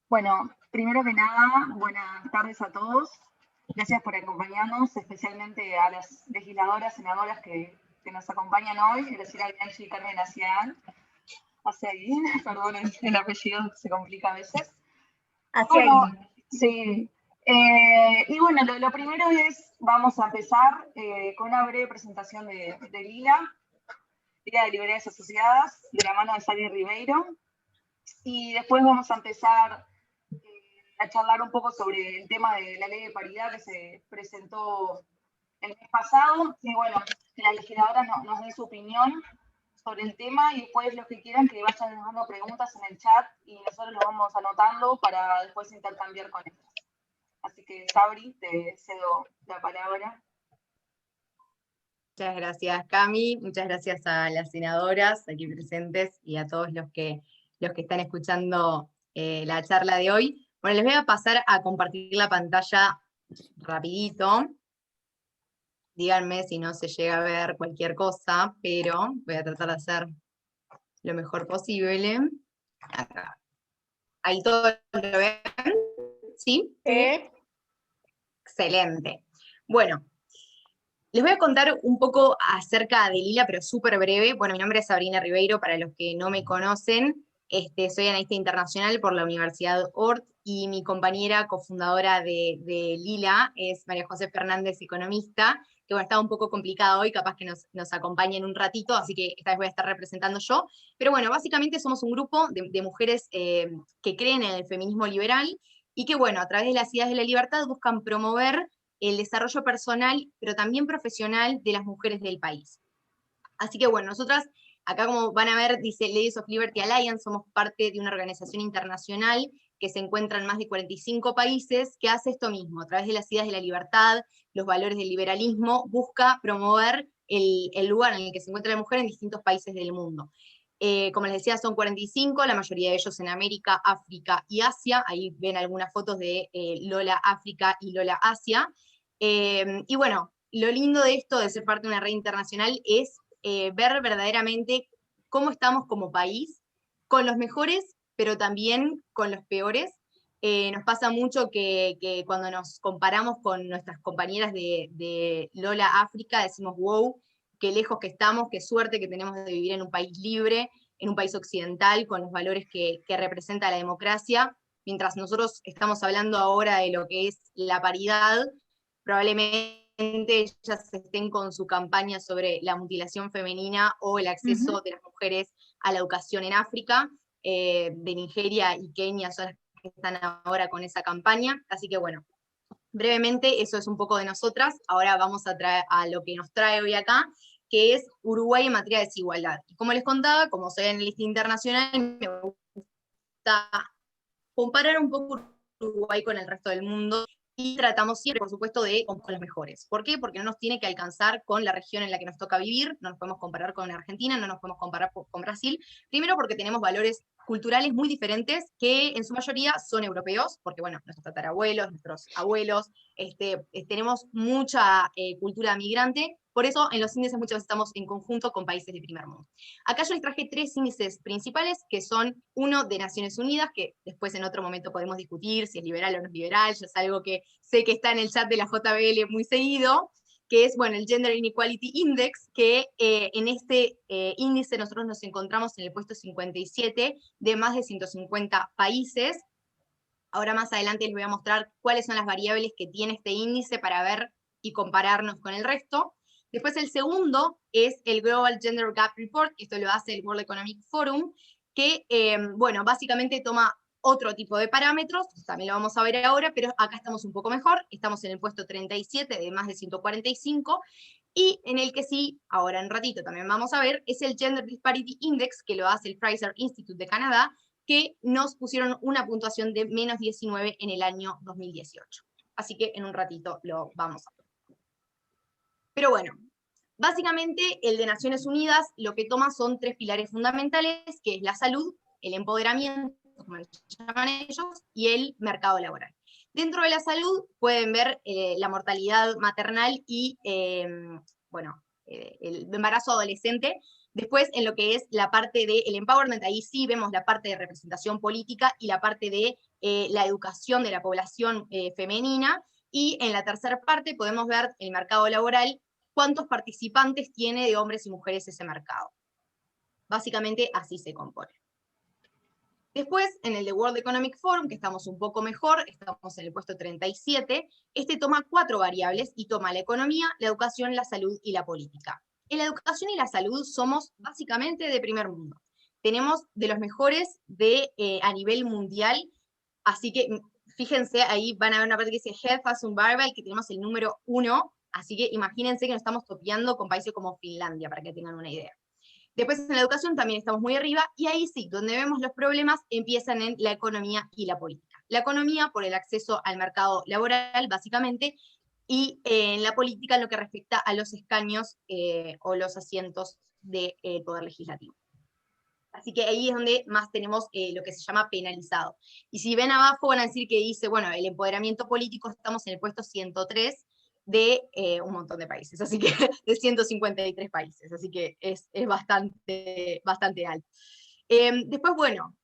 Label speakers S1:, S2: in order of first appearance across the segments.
S1: Bueno, primero que nada, buenas tardes a todos. Gracias por acompañarnos, especialmente a las legisladoras, senadoras que nos acompañan hoy, Graciela Bianchi y Carmen Acián. Aciaguín, perdón, el apellido se complica a veces. Bueno, sí. Y bueno, lo primero es, vamos a empezar con una breve presentación de Lila, Liga de Librerías Asociadas, de la mano de Sally Ribeiro. Y después vamos a empezar a charlar un poco sobre el tema de la ley de paridad que se presentó el mes pasado. Y bueno, que la legisladora nos dé su opinión sobre el tema y después los que quieran que vayan dejando preguntas en el chat y nosotros lo vamos anotando para después intercambiar con ellos. Así que, Sabri, te cedo la palabra.
S2: Muchas gracias, Cami. Muchas gracias a las senadoras aquí presentes y a todos los que están escuchando la charla de hoy. Bueno, les voy a pasar a compartir la pantalla rapidito. Díganme si no se llega a ver cualquier cosa, pero voy a tratar de hacer lo mejor posible. Acá. Ahí todo lo ven, ¿sí? Excelente. Bueno, les voy a contar un poco acerca de Lila, pero súper breve. Bueno, mi nombre es Sabrina Ribeiro, para los que no me conocen. Soy analista internacional por la Universidad Ort y mi compañera cofundadora de Lila es María José Fernández, economista, que bueno, está un poco complicada hoy, capaz que nos acompañen un ratito, así que esta vez voy a estar representando yo. Pero bueno, básicamente somos un grupo de mujeres que creen en el feminismo liberal y que bueno, a través de las ideas de la libertad buscan promover el desarrollo personal, pero también profesional de las mujeres del país. Así que bueno, nosotras, acá como van a ver, dice Ladies of Liberty Alliance, somos parte de una organización internacional que se encuentra en más de 45 países, que hace esto mismo, a través de las ideas de la libertad, los valores del liberalismo, busca promover el lugar en el que se encuentra la mujer en distintos países del mundo. Como les decía, son 45, la mayoría de ellos en América, África y Asia. Ahí ven algunas fotos de Lola África y Lola Asia. Y bueno, lo lindo de esto, de ser parte de una red internacional, es ver verdaderamente cómo estamos como país, con los mejores, pero también con los peores. Nos pasa mucho que cuando nos comparamos con nuestras compañeras de Lola África, decimos, wow, qué lejos que estamos, qué suerte que tenemos de vivir en un país libre, en un país occidental, con los valores que representa la democracia, mientras nosotros estamos hablando ahora de lo que es la paridad. Probablemente ellas estén con su campaña sobre la mutilación femenina o el acceso de las mujeres a la educación en África. De Nigeria y Kenia son las que están ahora con esa campaña. Así que bueno, brevemente eso es un poco de nosotras. Ahora vamos a lo que nos trae hoy acá, que es Uruguay en materia de desigualdad. Y como les contaba, como soy analista internacional, me gusta comparar un poco Uruguay con el resto del mundo y tratamos siempre, por supuesto, de con los mejores. ¿Por qué? Porque no nos tiene que alcanzar con la región en la que nos toca vivir, no nos podemos comparar con Argentina, no nos podemos comparar con Brasil, primero porque tenemos valores culturales muy diferentes que en su mayoría son europeos, porque bueno, nuestros tatarabuelos, nuestros abuelos, tenemos mucha cultura migrante, por eso en los índices muchas veces estamos en conjunto con países de primer mundo. Acá yo les traje 3 índices principales, que son uno de Naciones Unidas, que después en otro momento podemos discutir si es liberal o no es liberal, ya es algo que sé que está en el chat de la JBL muy seguido, que es, bueno, el Gender Inequality Index, que en este índice nosotros nos encontramos en el puesto 57 de más de 150 países. Ahora más adelante les voy a mostrar cuáles son las variables que tiene este índice para ver y compararnos con el resto. Después el segundo es el Global Gender Gap Report, que esto lo hace el World Economic Forum, que, bueno, básicamente toma otro tipo de parámetros, también lo vamos a ver ahora, pero acá estamos un poco mejor, estamos en el puesto 37 de más de 145, y en el que sí, ahora en ratito también vamos a ver, es el Gender Disparity Index, que lo hace el Fraser Institute de Canadá, que nos pusieron una puntuación de menos 19 en el año 2018. Así que en un ratito lo vamos a ver. Pero bueno, básicamente el de Naciones Unidas lo que toma son 3 pilares fundamentales, que es la salud, el empoderamiento, como llaman ellos, y el mercado laboral. Dentro de la salud pueden ver la mortalidad maternal y, bueno, el embarazo adolescente, Después, en lo que es la parte del empowerment, ahí sí vemos la parte de representación política y la parte de la educación de la población femenina, y en la tercera parte podemos ver el mercado laboral, cuántos participantes tiene de hombres y mujeres ese mercado. Básicamente así se compone. Después, en el de World Economic Forum, que estamos un poco mejor, estamos en el puesto 37, este toma 4 variables y toma la economía, la educación, la salud y la política. En la educación y la salud somos básicamente de primer mundo. Tenemos de los mejores a nivel mundial, así que fíjense, ahí van a ver una parte que dice Health as Unbearable, que tenemos el número 1, así que imagínense que nos estamos topeando con países como Finlandia, para que tengan una idea. Después en la educación también estamos muy arriba, y ahí sí, donde vemos los problemas empiezan en la economía y la política. La economía por el acceso al mercado laboral, básicamente, y en la política en lo que respecta a los escaños o los asientos del Poder Legislativo. Así que ahí es donde más tenemos lo que se llama penalizado. Y si ven abajo van a decir que dice, bueno, el empoderamiento político, estamos en el puesto 103 de un montón de países, así que de 153 países, así que es bastante alto. Después, bueno,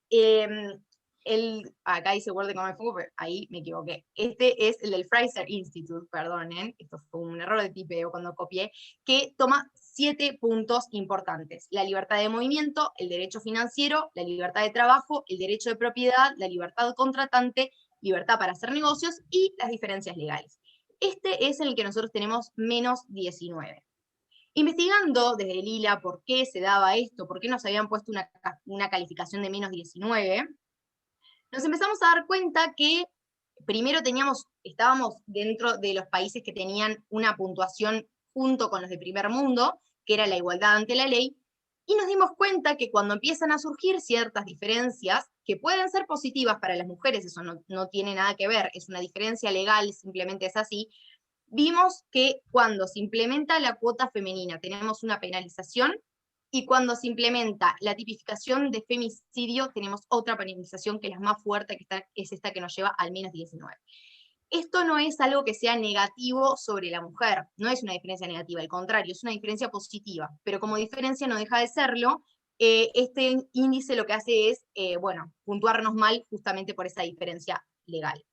S2: acá dice World Economic Forum, pero ahí me equivoqué. Este es el del Fraser Institute, perdonen, esto fue un error de tipeo cuando copié, que toma 7 puntos importantes: la libertad de movimiento, el derecho financiero, la libertad de trabajo, el derecho de propiedad, la libertad contratante, libertad para hacer negocios y las diferencias legales. Este es en el que nosotros tenemos menos 19. Investigando desde el ILA por qué se daba esto, por qué nos habían puesto una calificación de menos 19, nos empezamos a dar cuenta que primero estábamos dentro de los países que tenían una puntuación junto con los de primer mundo, que era la igualdad ante la ley, y nos dimos cuenta que cuando empiezan a surgir ciertas diferencias, que pueden ser positivas para las mujeres, eso no tiene nada que ver, es una diferencia legal, simplemente es así, vimos que cuando se implementa la cuota femenina tenemos una penalización, y cuando se implementa la tipificación de femicidio tenemos otra penalización que es la más fuerte, que es esta que nos lleva al menos 19. Esto no es algo que sea negativo sobre la mujer, no es una diferencia negativa, al contrario, es una diferencia positiva, pero como diferencia no deja de serlo. Este índice lo que hace es, bueno, puntuarnos mal justamente por esa diferencia legal.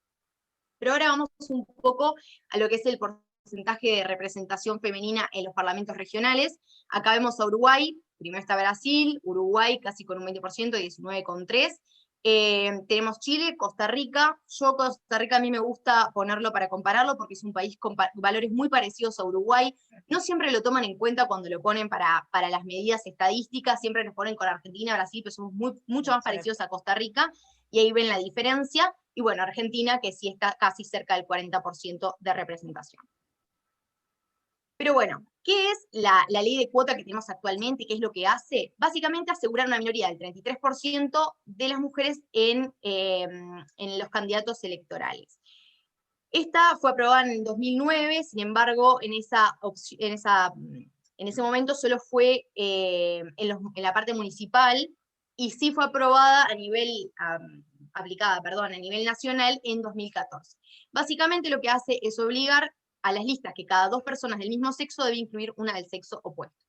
S2: Pero ahora vamos un poco a lo que es el porcentaje de representación femenina en los parlamentos regionales. Acá vemos a Uruguay, primero está Brasil, Uruguay casi con un 20%, 19,3%. Tenemos Chile, Costa Rica. Yo Costa Rica a mí me gusta ponerlo para compararlo porque es un país con valores muy parecidos a Uruguay. No siempre lo toman en cuenta cuando lo ponen para las medidas estadísticas, siempre nos ponen con Argentina, Brasil, pero somos mucho más parecidos a Costa Rica, y ahí ven la diferencia. Y bueno, Argentina, que sí está casi cerca del 40% de representación. Pero bueno, ¿qué es la ley de cuota que tenemos actualmente? ¿Qué es lo que hace? Básicamente asegurar una minoría del 33% de las mujeres en los candidatos electorales. Esta fue aprobada en el 2009, sin embargo, en ese momento solo fue en la parte municipal, y sí fue aprobada a nivel, aplicada a nivel nacional en 2014. Básicamente lo que hace es obligar a las listas que cada 2 personas del mismo sexo debe incluir una del sexo opuesto.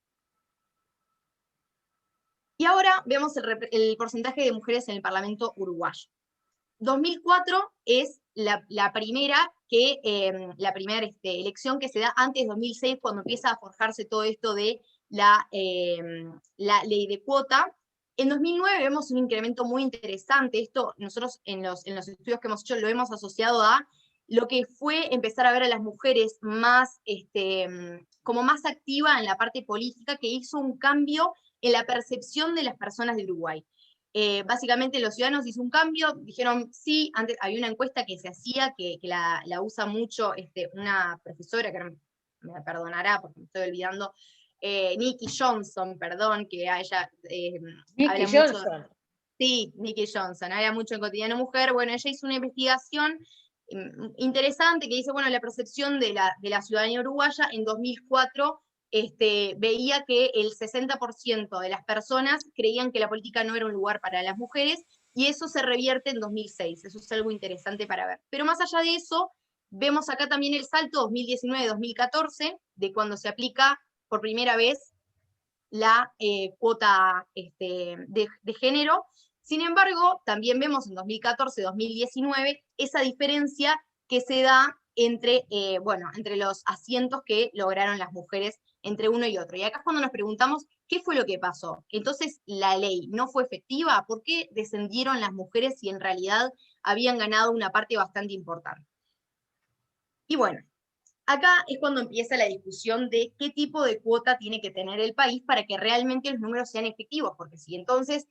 S2: Y ahora vemos el porcentaje de mujeres en el Parlamento uruguayo. 2004 es la primera elección que se da antes de 2006, cuando empieza a forjarse todo esto de la ley de cuota. En 2009 vemos un incremento muy interesante. Esto nosotros en los estudios que hemos hecho lo hemos asociado a lo que fue empezar a ver a las mujeres más, como más activa en la parte política, que hizo un cambio en la percepción de las personas de Uruguay. Básicamente los ciudadanos hizo un cambio, dijeron sí. Antes había una encuesta que se hacía, que la usa mucho una profesora, que me perdonará porque me estoy olvidando, Nikki Johnson, perdón, que a ella
S3: Nikki
S2: habla
S3: Johnson.
S2: mucho. Sí, Nikki Johnson, habla mucho en Cotidiano Mujer. Bueno, ella hizo una investigación interesante que dice, bueno, la percepción de la ciudadanía uruguaya en 2004, veía que el 60% de las personas creían que la política no era un lugar para las mujeres, y eso se revierte en 2006. Eso es algo interesante para ver. Pero más allá de eso, vemos acá también el salto 2019-2014, de cuando se aplica por primera vez la cuota de género. Sin embargo, también vemos en 2014-2019 esa diferencia que se da entre, entre los asientos que lograron las mujeres entre uno y otro. Y acá es cuando nos preguntamos, ¿qué fue lo que pasó? Entonces, ¿la ley no fue efectiva? ¿Por qué descendieron las mujeres si en realidad habían ganado una parte bastante importante? Y bueno, acá es cuando empieza la discusión de qué tipo de cuota tiene que tener el país para que realmente los números sean efectivos, porque si entonces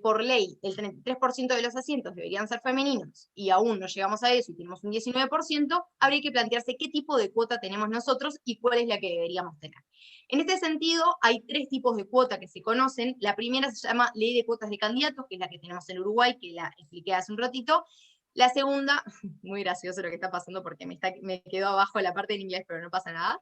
S2: por ley el 33% de los asientos deberían ser femeninos y aún no llegamos a eso y tenemos un 19%, habría que plantearse qué tipo de cuota tenemos nosotros y cuál es la que deberíamos tener. En este sentido, hay 3 tipos de cuota que se conocen. La primera se llama Ley de Cuotas de Candidatos, que es la que tenemos en Uruguay, que la expliqué hace un ratito. La segunda, muy gracioso lo que está pasando porque me quedó abajo la parte en inglés, pero no pasa nada.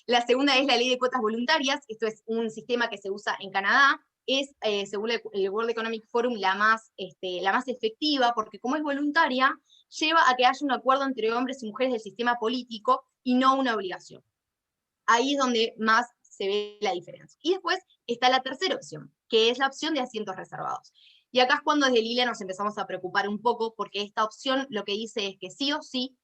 S2: La segunda es la ley de cuotas voluntarias. Esto es un sistema que se usa en Canadá. Es, según el World Economic Forum, la más efectiva, porque como es voluntaria, lleva a que haya un acuerdo entre hombres y mujeres del sistema político y no una obligación. Ahí es donde más se ve la diferencia. Y después está la tercera opción, que es la opción de asientos reservados. Y acá es cuando desde Lila nos empezamos a preocupar un poco, porque esta opción lo que dice es que sí o sí,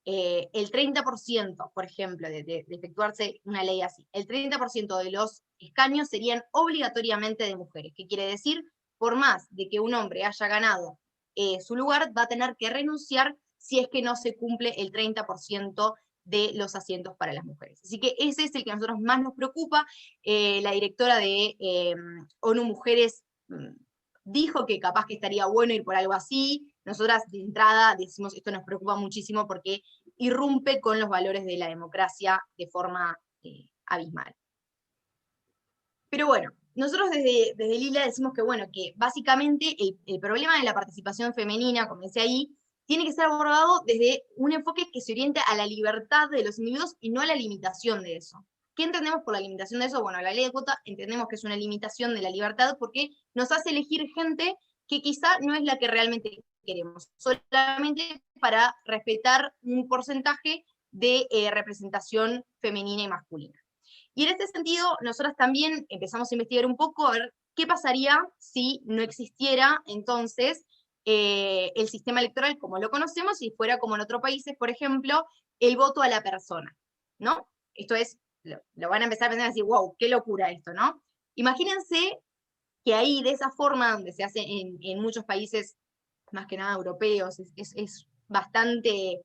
S2: el 30%, por ejemplo, de efectuarse una ley así, el 30% de los escaños serían obligatoriamente de mujeres. ¿Qué quiere decir? Por más de que un hombre haya ganado su lugar, va a tener que renunciar si es que no se cumple el 30% de los asientos para las mujeres. Así que ese es el que a nosotros más nos preocupa. La directora de ONU Mujeres dijo que capaz que estaría bueno ir por algo así. Nosotras de entrada decimos esto nos preocupa muchísimo porque irrumpe con los valores de la democracia de forma abismal. Pero bueno, nosotros desde Lila decimos que, bueno, que básicamente el problema de la participación femenina, como decía ahí, tiene que ser abordado desde un enfoque que se oriente a la libertad de los individuos y no a la limitación de eso. ¿Qué entendemos por la limitación de eso? Bueno, la ley de cuota entendemos que es una limitación de la libertad porque nos hace elegir gente que quizá no es la que realmente queremos, solamente para respetar un porcentaje de representación femenina y masculina. Y en este sentido, nosotras también empezamos a investigar un poco a ver qué pasaría si no existiera entonces el sistema electoral como lo conocemos y fuera como en otros países, por ejemplo, el voto a la persona, ¿no? Esto es, lo van a empezar a pensar así, wow, qué locura esto, ¿no? Imagínense que ahí, de esa forma, donde se hace en muchos países, más que nada europeos, es bastante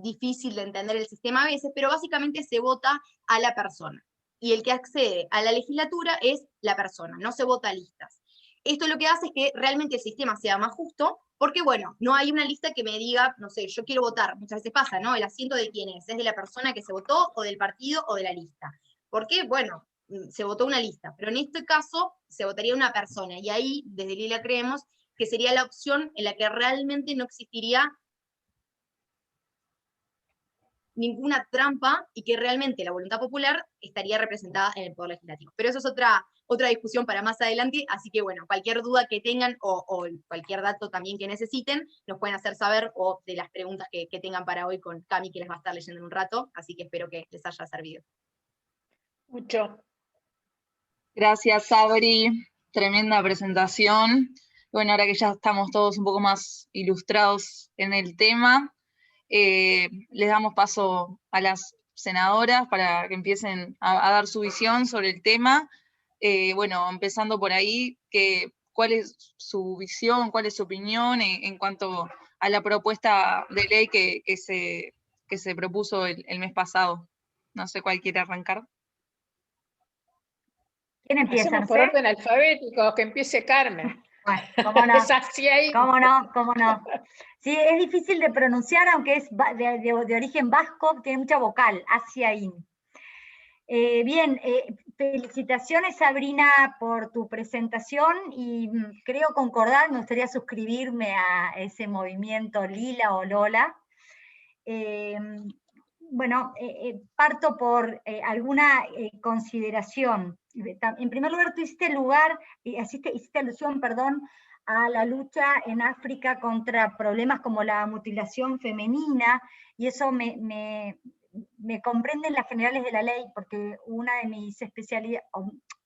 S2: difícil de entender el sistema a veces, pero básicamente se vota a la persona. Y el que accede a la legislatura es la persona, no se vota a listas. Esto lo que hace es que realmente el sistema sea más justo, porque bueno, no hay una lista que me diga, no sé, yo quiero votar, muchas veces pasa, ¿no? El asiento de quién es de la persona que se votó, o del partido, o de la lista. ¿Por qué? Bueno, se votó una lista, pero en este caso se votaría una persona, y ahí, desde Lila creemos que sería la opción en la que realmente no existiría ninguna trampa y que realmente la voluntad popular estaría representada en el Poder Legislativo. Pero eso es otra discusión para más adelante, así que bueno, cualquier duda que tengan o cualquier dato también que necesiten, nos pueden hacer saber o de las preguntas que tengan para hoy con Cami, que les va a estar leyendo en un rato, así que espero que les haya servido.
S3: Mucho.
S1: Gracias, Sabri. Tremenda presentación. Bueno, ahora que ya estamos todos un poco más ilustrados en el tema, les damos paso a las senadoras para que empiecen a dar su visión sobre el tema. Bueno, empezando por ahí, ¿cuál es su visión, cuál es su opinión en cuanto a la propuesta de ley que se propuso el mes pasado? No sé cuál quiere arrancar.
S3: ¿Quién empieza? Hacemos por orden alfabético, que empiece Carmen.
S4: Bueno, cómo no.
S3: Es así ahí.
S4: Cómo no, cómo no. Sí, es difícil de pronunciar, aunque es de origen vasco, tiene mucha vocal, Asiaín. Bien, felicitaciones, Sabrina, por tu presentación, y creo concordar, me gustaría suscribirme a ese movimiento Lila o Lola. Bueno, parto por alguna consideración. En primer lugar, tú hiciste alusión, perdón, a la lucha en África contra problemas como la mutilación femenina, y eso me me comprenden las generales de la ley, porque una de mis especialidades,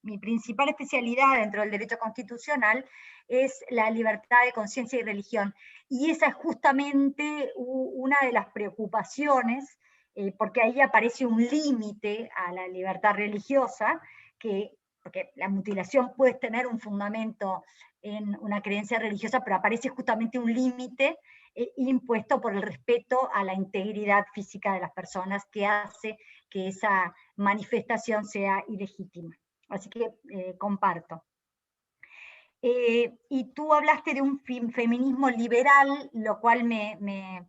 S4: mi principal especialidad dentro del derecho constitucional es la libertad de conciencia y religión. Y esa es justamente una de las preocupaciones, porque ahí aparece un límite a la libertad religiosa, porque la mutilación puede tener un fundamento en una creencia religiosa, pero aparece justamente un límite impuesto por el respeto a la integridad física de las personas, que hace que esa manifestación sea ilegítima. Así que comparto. Y tú hablaste de un feminismo liberal, lo cual me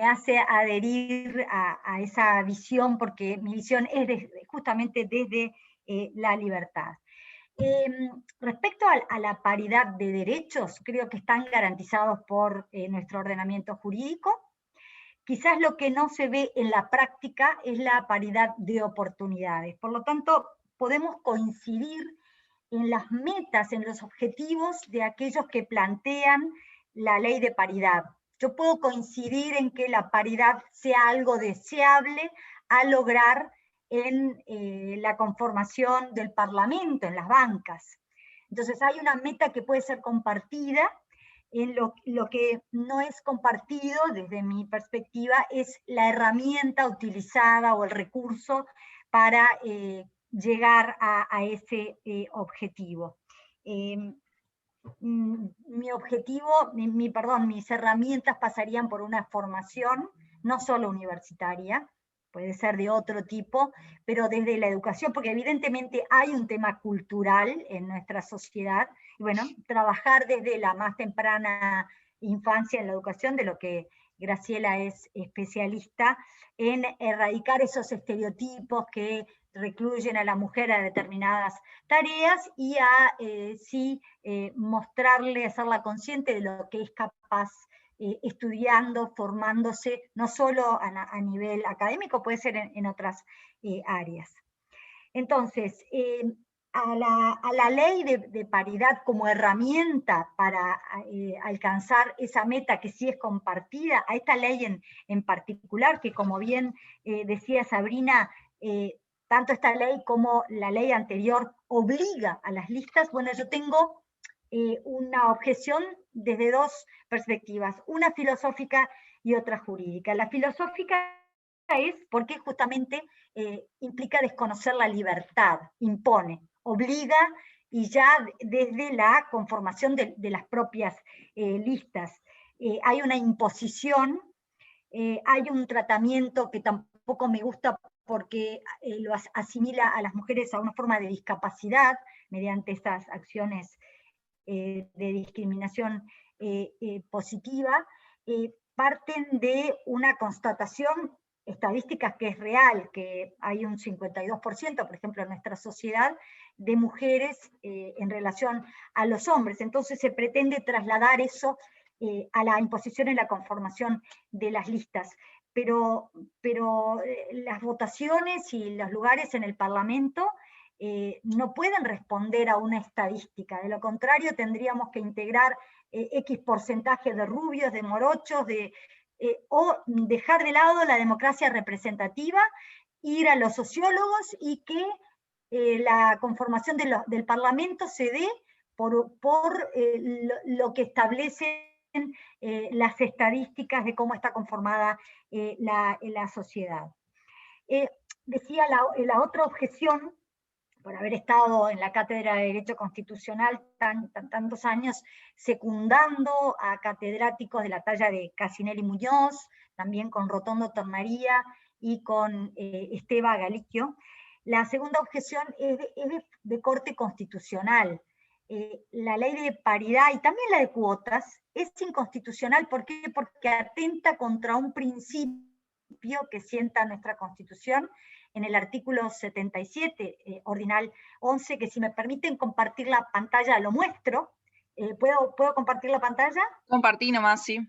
S4: hace adherir a esa visión, porque mi visión es justamente desde la libertad. Respecto a la paridad de derechos, creo que están garantizados por nuestro ordenamiento jurídico. Quizás lo que no se ve en la práctica es la paridad de oportunidades. Por lo tanto, podemos coincidir en las metas, en los objetivos de aquellos que plantean la ley de paridad. Yo puedo coincidir en que la paridad sea algo deseable a lograr en la conformación del Parlamento, en las bancas. Entonces hay una meta que puede ser compartida. En lo que no es compartido, desde mi perspectiva, es la herramienta utilizada o el recurso para llegar a ese objetivo. Mi objetivo, mis herramientas pasarían por una formación, no solo universitaria, puede ser de otro tipo, pero desde la educación, porque evidentemente hay un tema cultural en nuestra sociedad, y bueno, trabajar desde la más temprana infancia en la educación, de lo que Graciela es especialista, en erradicar esos estereotipos que recluyen a la mujer a determinadas tareas, y a mostrarle, hacerla consciente de lo que es capaz estudiando, formándose, no solo a nivel académico, puede ser en otras áreas. Entonces, a la ley de paridad como herramienta para alcanzar esa meta que sí es compartida, a esta ley en particular, que como bien decía Sabrina, tanto esta ley como la ley anterior obliga a las listas. Bueno, yo tengo una objeción desde dos perspectivas, una filosófica y otra jurídica. La filosófica es porque justamente implica desconocer la libertad, impone, obliga, y ya desde la conformación de las propias listas hay una imposición, hay un tratamiento que tampoco me gusta, porque lo asimila a las mujeres a una forma de discapacidad mediante estas acciones de discriminación positiva. Parten de una constatación estadística que es real, que hay un 52%, por ejemplo, en nuestra sociedad, de mujeres en relación a los hombres. Entonces se pretende trasladar eso a la imposición en la conformación de las listas. Pero las votaciones y los lugares en el Parlamento no pueden responder a una estadística. De lo contrario, tendríamos que integrar X porcentaje de rubios, de morochos, o dejar de lado la democracia representativa, ir a los sociólogos, y que la conformación del Parlamento se dé por lo que establecen las estadísticas de cómo está conformada la sociedad. Decía la otra objeción, por haber estado en la cátedra de Derecho Constitucional tantos años, secundando a catedráticos de la talla de Casinelli Muñoz, también con Rotondo Tornaría y con Esteba Galicchio. La segunda objeción es de corte constitucional. La ley de paridad y también la de cuotas es inconstitucional. ¿Por qué? Porque atenta contra un principio que sienta nuestra Constitución en el artículo 77, ordinal 11, que si me permiten compartir la pantalla lo muestro. ¿Puedo compartir la pantalla?
S1: Compartí nomás, sí.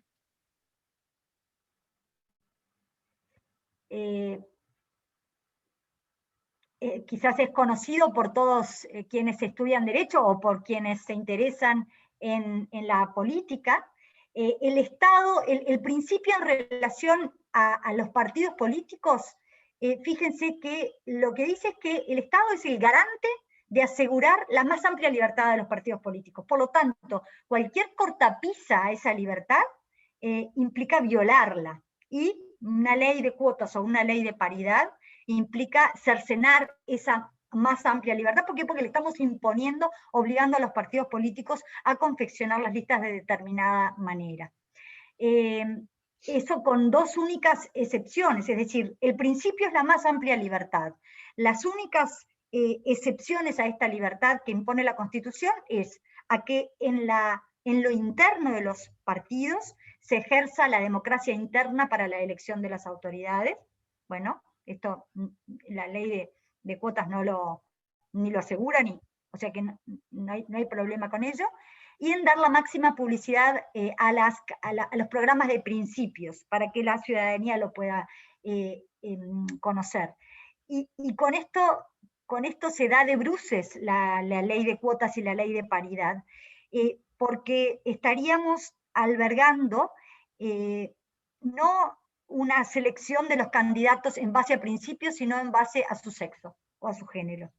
S4: Quizás es conocido por todos quienes estudian Derecho o por quienes se interesan en la política. El Estado, el principio en relación a los partidos políticos, fíjense que lo que dice es que el Estado es el garante de asegurar la más amplia libertad de los partidos políticos. Por lo tanto, cualquier cortapisa a esa libertad implica violarla. Y una ley de cuotas o una ley de paridad implica cercenar esa más amplia libertad. ¿Por qué? Porque le estamos imponiendo, obligando a los partidos políticos a confeccionar las listas de determinada manera. Eso con dos únicas excepciones, es decir, el principio es la más amplia libertad. Las únicas excepciones a esta libertad que impone la Constitución es a que en lo interno de los partidos se ejerza la democracia interna para la elección de las autoridades. Bueno, esto la ley de cuotas ni lo asegura, o sea que no hay problema con ello. Y en dar la máxima publicidad a los programas de principios, para que la ciudadanía lo pueda conocer. Y con esto se da de bruces la ley de cuotas y la ley de paridad, porque estaríamos albergando no una selección de los candidatos en base a principios, sino en base a su sexo o a su género.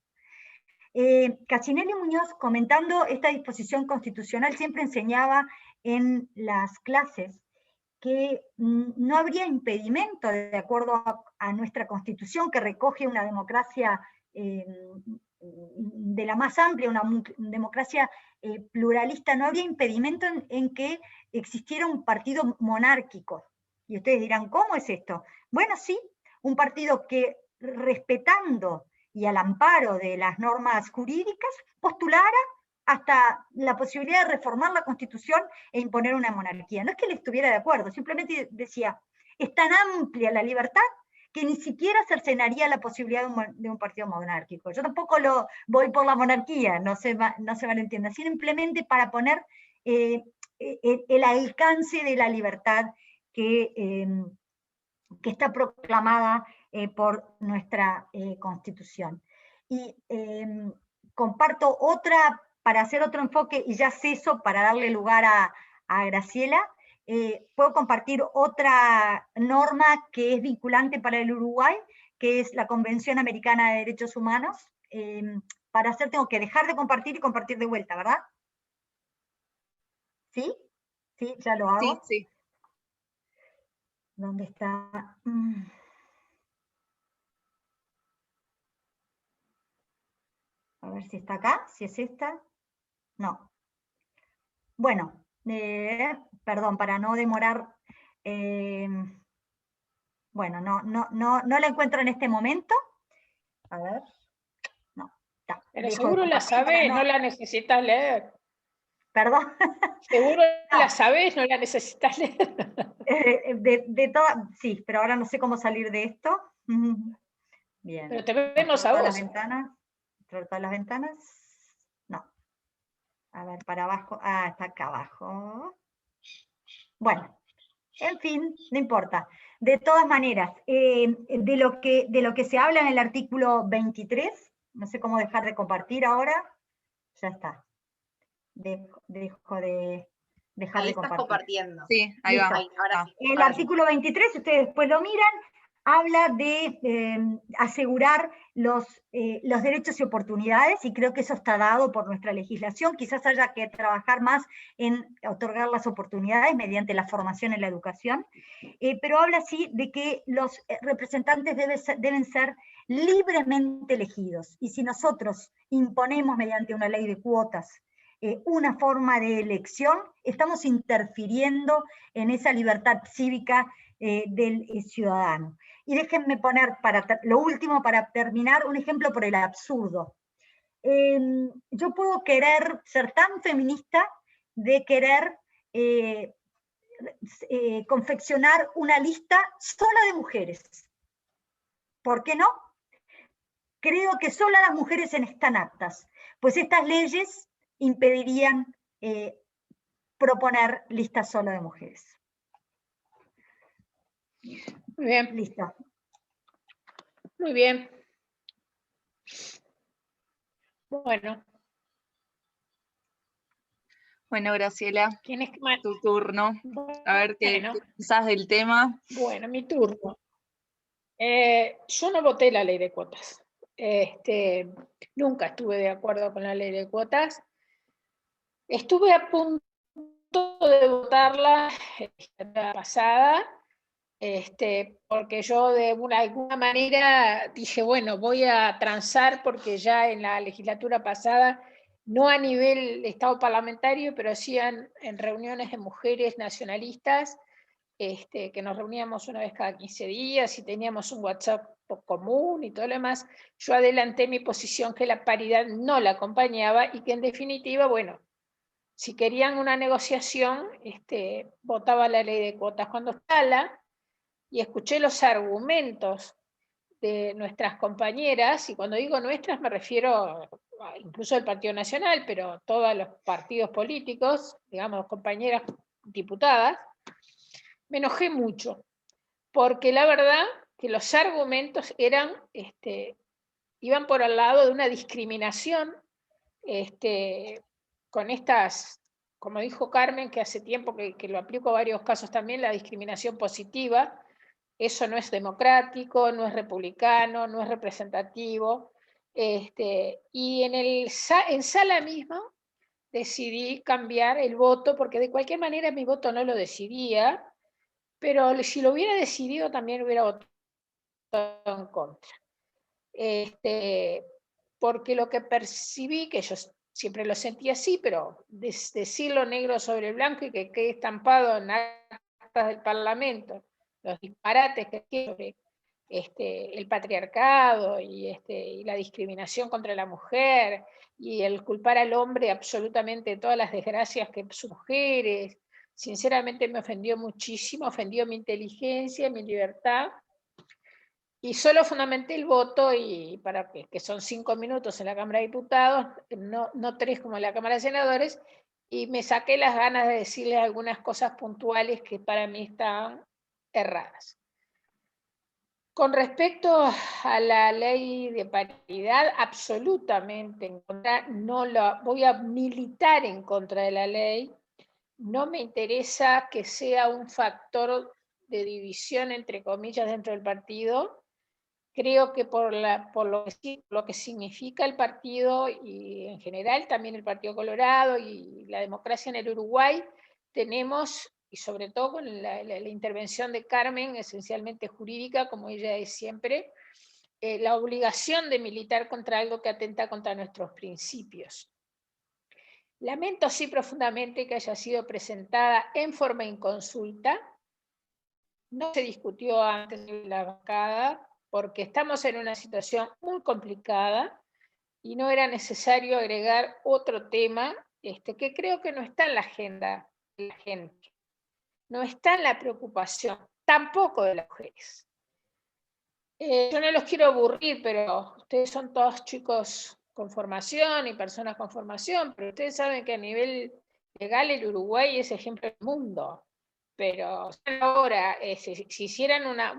S4: Cacinelli Muñoz, comentando esta disposición constitucional, siempre enseñaba en las clases que no habría impedimento, de acuerdo a nuestra Constitución, que recoge una democracia de la más amplia, una democracia pluralista, no habría impedimento en que existiera un partido monárquico. Y ustedes dirán, ¿cómo es esto? Bueno, sí, un partido que, respetando y al amparo de las normas jurídicas, postulara hasta la posibilidad de reformar la Constitución e imponer una monarquía. No es que él estuviera de acuerdo, simplemente decía, es tan amplia la libertad que ni siquiera cercenaría la posibilidad de un partido monárquico. Yo tampoco voy por la monarquía, no se malentienda, simplemente para poner el alcance de la libertad que está proclamada por nuestra Constitución. Y comparto otra, para hacer otro enfoque, y ya ceso para darle lugar a Graciela, puedo compartir otra norma que es vinculante para el Uruguay, que es la Convención Americana de Derechos Humanos. Para hacer tengo que dejar de compartir y compartir de vuelta, ¿verdad? ¿Sí? ¿Sí? ¿Ya lo hago?
S2: Sí, sí.
S4: ¿Dónde está? A ver si está acá, si es esta. No. Bueno, perdón, para no demorar. Bueno, no la encuentro en este momento. A ver. No. Ya,
S3: Pero seguro la sabés, no la necesitas leer.
S4: Perdón.
S3: Seguro la sabés, no la necesitas leer.
S4: Sí, pero ahora no sé cómo salir de esto. Bien.
S3: Pero te vemos a vos.
S4: Las ventanas. ¿Todas las ventanas? No. A ver, para abajo. Ah, está acá abajo. Bueno, en fin, no importa. De todas maneras, de lo que se habla en el artículo 23, no sé cómo dejar de compartir ahora. Ya está. Dejo de dejar de compartir.
S2: Compartiendo.
S1: Sí, ahí va.
S2: Ahora sí.
S4: El artículo 23, ustedes después lo miran, habla de asegurar los derechos y oportunidades, y creo que eso está dado por nuestra legislación. Quizás haya que trabajar más en otorgar las oportunidades mediante la formación en la educación, pero habla sí de que los representantes deben ser libremente elegidos, y si nosotros imponemos mediante una ley de cuotas una forma de elección, estamos interfiriendo en esa libertad cívica del ciudadano. Y déjenme poner, lo último, para terminar, un ejemplo por el absurdo. Yo puedo querer ser tan feminista de querer confeccionar una lista sola de mujeres. ¿Por qué no? Creo que solo las mujeres están aptas, pues estas leyes impedirían proponer listas solo de mujeres.
S3: Muy bien.
S4: Listo.
S3: Muy bien. Bueno.
S1: Bueno, Graciela,
S3: ¿Quién es más?
S1: tu turno. A ver qué
S3: Bueno,
S1: pensás del tema.
S3: bueno, mi turno. Yo no voté la ley de cuotas. Nunca estuve de acuerdo con la ley de cuotas. Estuve a punto de votarla la pasada, porque yo de alguna manera dije, bueno, voy a transar porque ya en la legislatura pasada, no a nivel Estado parlamentario, pero sí en reuniones de mujeres nacionalistas, que nos reuníamos una vez cada 15 días y teníamos un WhatsApp común y todo lo demás, yo adelanté mi posición que la paridad no la acompañaba y que en definitiva, bueno, si querían una negociación, votaba la ley de cuotas. Cuando estaba y escuché los argumentos de nuestras compañeras, y cuando digo nuestras me refiero incluso al Partido Nacional, pero todos los partidos políticos, digamos, compañeras diputadas, me enojé mucho, porque la verdad que los argumentos iban por el lado de una discriminación con estas, como dijo Carmen, que hace tiempo que lo aplico a varios casos también, la discriminación positiva. Eso no es democrático, no es republicano, no es representativo. Y en sala misma decidí cambiar el voto, porque de cualquier manera mi voto no lo decidía, pero si lo hubiera decidido también hubiera votado en contra. Porque lo que percibí, que yo siempre lo sentí así, pero decirlo negro sobre blanco y que quede estampado en actas del Parlamento, los disparates que tiene el patriarcado y la discriminación contra la mujer y el culpar al hombre absolutamente de todas las desgracias que sus mujeres, sinceramente me ofendió muchísimo, ofendió mi inteligencia, mi libertad. Y solo fundamenté el voto, y para que son 5 minutos en la Cámara de Diputados, no 3 como en la Cámara de Senadores, y me saqué las ganas de decirles algunas cosas puntuales que para mí están erradas. Con respecto a la ley de paridad, absolutamente en contra, voy a militar en contra de la ley. No me interesa que sea un factor de división, entre comillas, dentro del partido. Creo que por lo que significa el partido y en general también el Partido Colorado y la democracia en el Uruguay, tenemos, y sobre todo con la intervención de Carmen, esencialmente jurídica, como ella es siempre, la obligación de militar contra algo que atenta contra nuestros principios. Lamento así profundamente que haya sido presentada en forma inconsulta. No se discutió antes de la bancada, porque estamos en una situación muy complicada y no era necesario agregar otro tema que creo que no está en la agenda de la gente, no está en la preocupación, tampoco de las mujeres. Yo no los quiero aburrir, pero ustedes son todos chicos con formación y personas con formación, pero ustedes saben que a nivel legal el Uruguay es ejemplo del mundo. Pero ahora, si hicieran una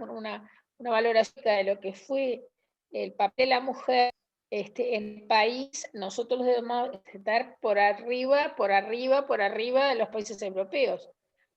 S3: valoración de lo que fue el papel de la mujer en el país, nosotros debemos estar por arriba de los países europeos,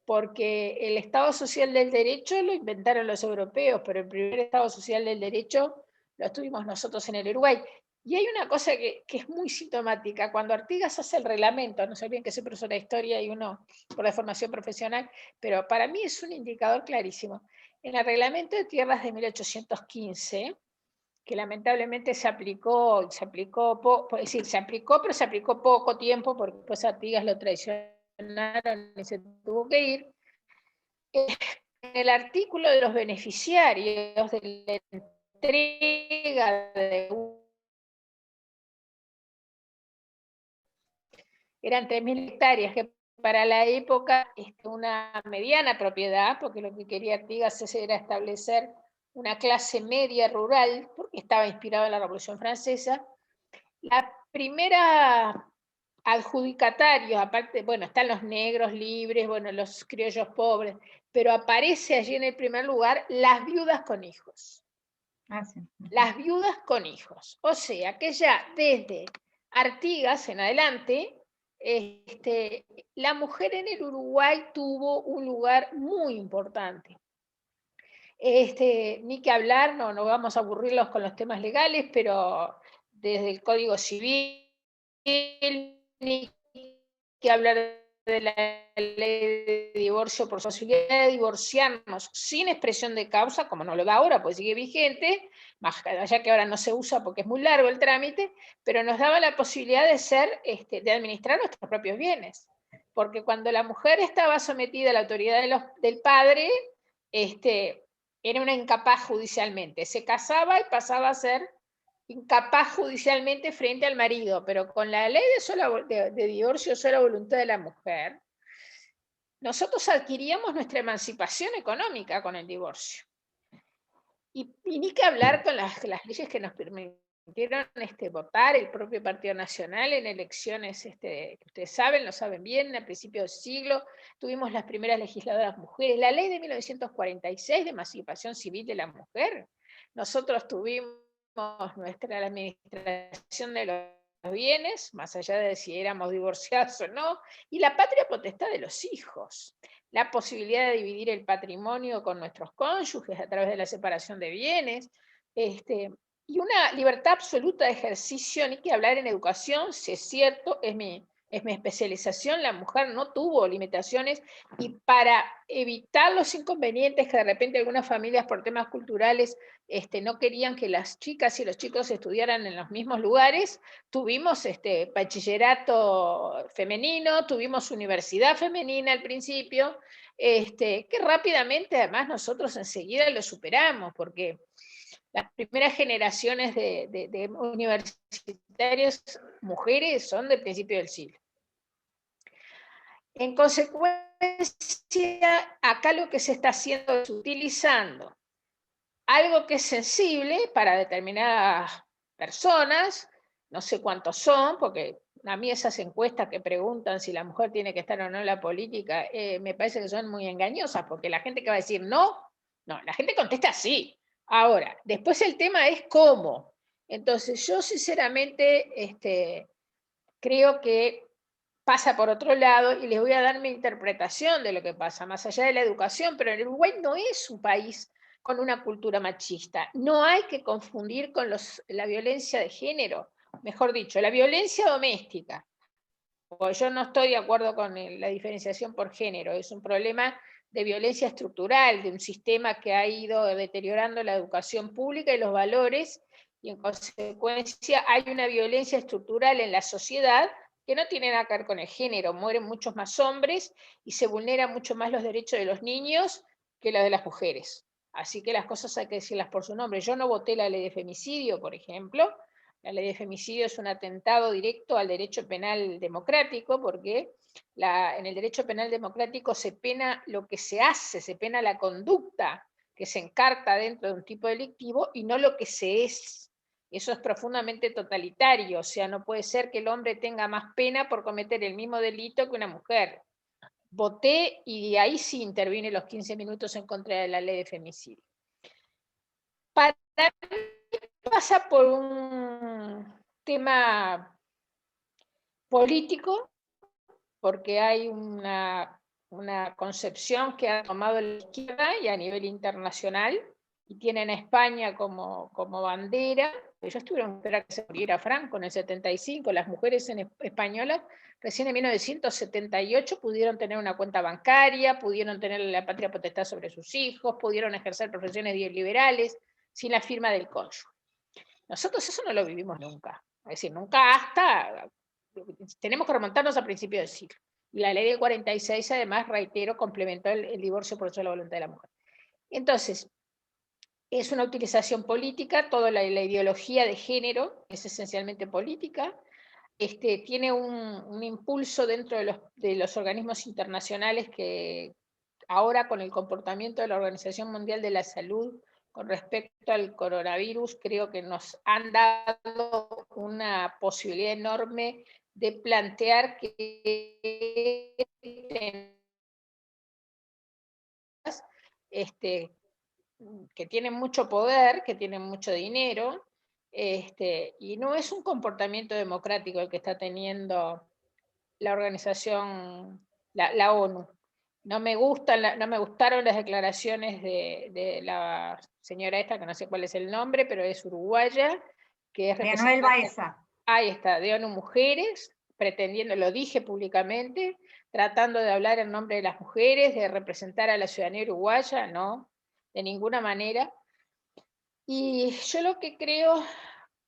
S3: porque el Estado Social del Derecho lo inventaron los europeos, pero el primer Estado Social del Derecho lo tuvimos nosotros en el Uruguay. Y hay una cosa que es muy sintomática. Cuando Artigas hace el reglamento, no sé bien que soy profesora de historia y uno por la formación profesional, pero para mí es un indicador clarísimo. En el reglamento de tierras de 1815, que lamentablemente se aplicó, pero se aplicó poco tiempo, porque después Artigas lo traicionaron y se tuvo que ir. En el artículo de los beneficiarios de la entrega de eran 3.000 hectáreas, que para la época una mediana propiedad, porque lo que quería Artigas era establecer una clase media rural, porque estaba inspirado en la Revolución Francesa. La primera adjudicatarios, aparte, bueno, están los negros libres, bueno, los criollos pobres, pero aparece allí en el primer lugar las viudas con hijos.
S4: Ah, sí.
S3: Las viudas con hijos. O sea, que ya desde Artigas en adelante, la mujer en el Uruguay tuvo un lugar muy importante. Ni que hablar, no vamos a aburrirlos con los temas legales, pero desde el Código Civil, ni que hablar de la ley de divorcio por posibilidad de divorciarnos sin expresión de causa, como no lo da ahora, pues sigue vigente, más allá que ahora no se usa porque es muy largo el trámite, pero nos daba la posibilidad de administrar nuestros propios bienes. Porque cuando la mujer estaba sometida a la autoridad del padre, era una incapaz judicialmente. Se casaba y pasaba a ser incapaz judicialmente frente al marido, pero con la ley de divorcio sola voluntad de la mujer, nosotros adquiríamos nuestra emancipación económica con el divorcio. Y ni que hablar con las leyes que nos permitieron votar, el propio Partido Nacional en elecciones, que ustedes saben, lo saben bien, a principios del siglo, tuvimos las primeras legisladoras mujeres, la ley de 1946 de emancipación civil de la mujer. Nosotros tuvimos la administración de los bienes, más allá de si éramos divorciados o no, y la patria potestad de los hijos, la posibilidad de dividir el patrimonio con nuestros cónyuges a través de la separación de bienes, y una libertad absoluta de ejercicio, ni que hablar en educación, si es cierto, es mi especialización, la mujer no tuvo limitaciones, y para evitar los inconvenientes que de repente algunas familias por temas culturales no querían que las chicas y los chicos estudiaran en los mismos lugares, tuvimos bachillerato femenino, tuvimos universidad femenina al principio, que rápidamente además nosotros enseguida lo superamos, porque las primeras generaciones de universitarios mujeres son del principio del siglo. En consecuencia, acá lo que se está haciendo es utilizando algo que es sensible para determinadas personas, no sé cuántos son, porque a mí esas encuestas que preguntan si la mujer tiene que estar o no en la política, me parece que son muy engañosas, porque la gente que va a decir no, la gente contesta sí. Ahora, después el tema es cómo. Entonces, yo sinceramente creo que pasa por otro lado, y les voy a dar mi interpretación de lo que pasa, más allá de la educación, pero el Uruguay no es un país con una cultura machista. No hay que confundir con la violencia de género, mejor dicho, la violencia doméstica. Porque yo no estoy de acuerdo con la diferenciación por género, es un problema de violencia estructural, de un sistema que ha ido deteriorando la educación pública y los valores, y en consecuencia hay una violencia estructural en la sociedad que no tiene nada que ver con el género, mueren muchos más hombres y se vulneran mucho más los derechos de los niños que los de las mujeres. Así que las cosas hay que decirlas por su nombre. Yo no voté la ley de femicidio, por ejemplo. La ley de femicidio es un atentado directo al derecho penal democrático, porque en el derecho penal democrático se pena lo que se hace, se pena la conducta que se encarta dentro de un tipo delictivo y no lo que se es. Eso es profundamente totalitario, o sea, no puede ser que el hombre tenga más pena por cometer el mismo delito que una mujer. Voté y ahí sí intervine los 15 minutos en contra de la ley de femicidio. Para mí pasa por un tema político, porque hay una concepción que ha tomado la izquierda y a nivel internacional, y tienen a España como bandera. Ellos tuvieron que esperar que se muriera Franco en el 75, las mujeres españolas recién en 1978 pudieron tener una cuenta bancaria, pudieron tener la patria potestad sobre sus hijos, pudieron ejercer profesiones liberales sin la firma del cónyuge. Nosotros eso no lo vivimos nunca, es decir, nunca hasta, tenemos que remontarnos a principios del siglo. Y la ley del 46, además, reitero, complementó el divorcio por sola voluntad de la mujer. Entonces, es una utilización política, toda la ideología de género es esencialmente política, tiene un impulso dentro de los organismos internacionales que ahora con el comportamiento de la Organización Mundial de la Salud con respecto al coronavirus, creo que nos han dado una posibilidad enorme de plantear que tienen mucho poder, que tienen mucho dinero, y no es un comportamiento democrático el que está teniendo la organización, la ONU. No me gustaron las declaraciones de la señora esta, que no sé cuál es el nombre, pero es uruguaya, que es
S4: Manuel Baeza.
S3: Ahí está, de ONU Mujeres, pretendiendo, lo dije públicamente, tratando de hablar en nombre de las mujeres, de representar a la ciudadanía uruguaya, no, de ninguna manera. Y yo lo que creo,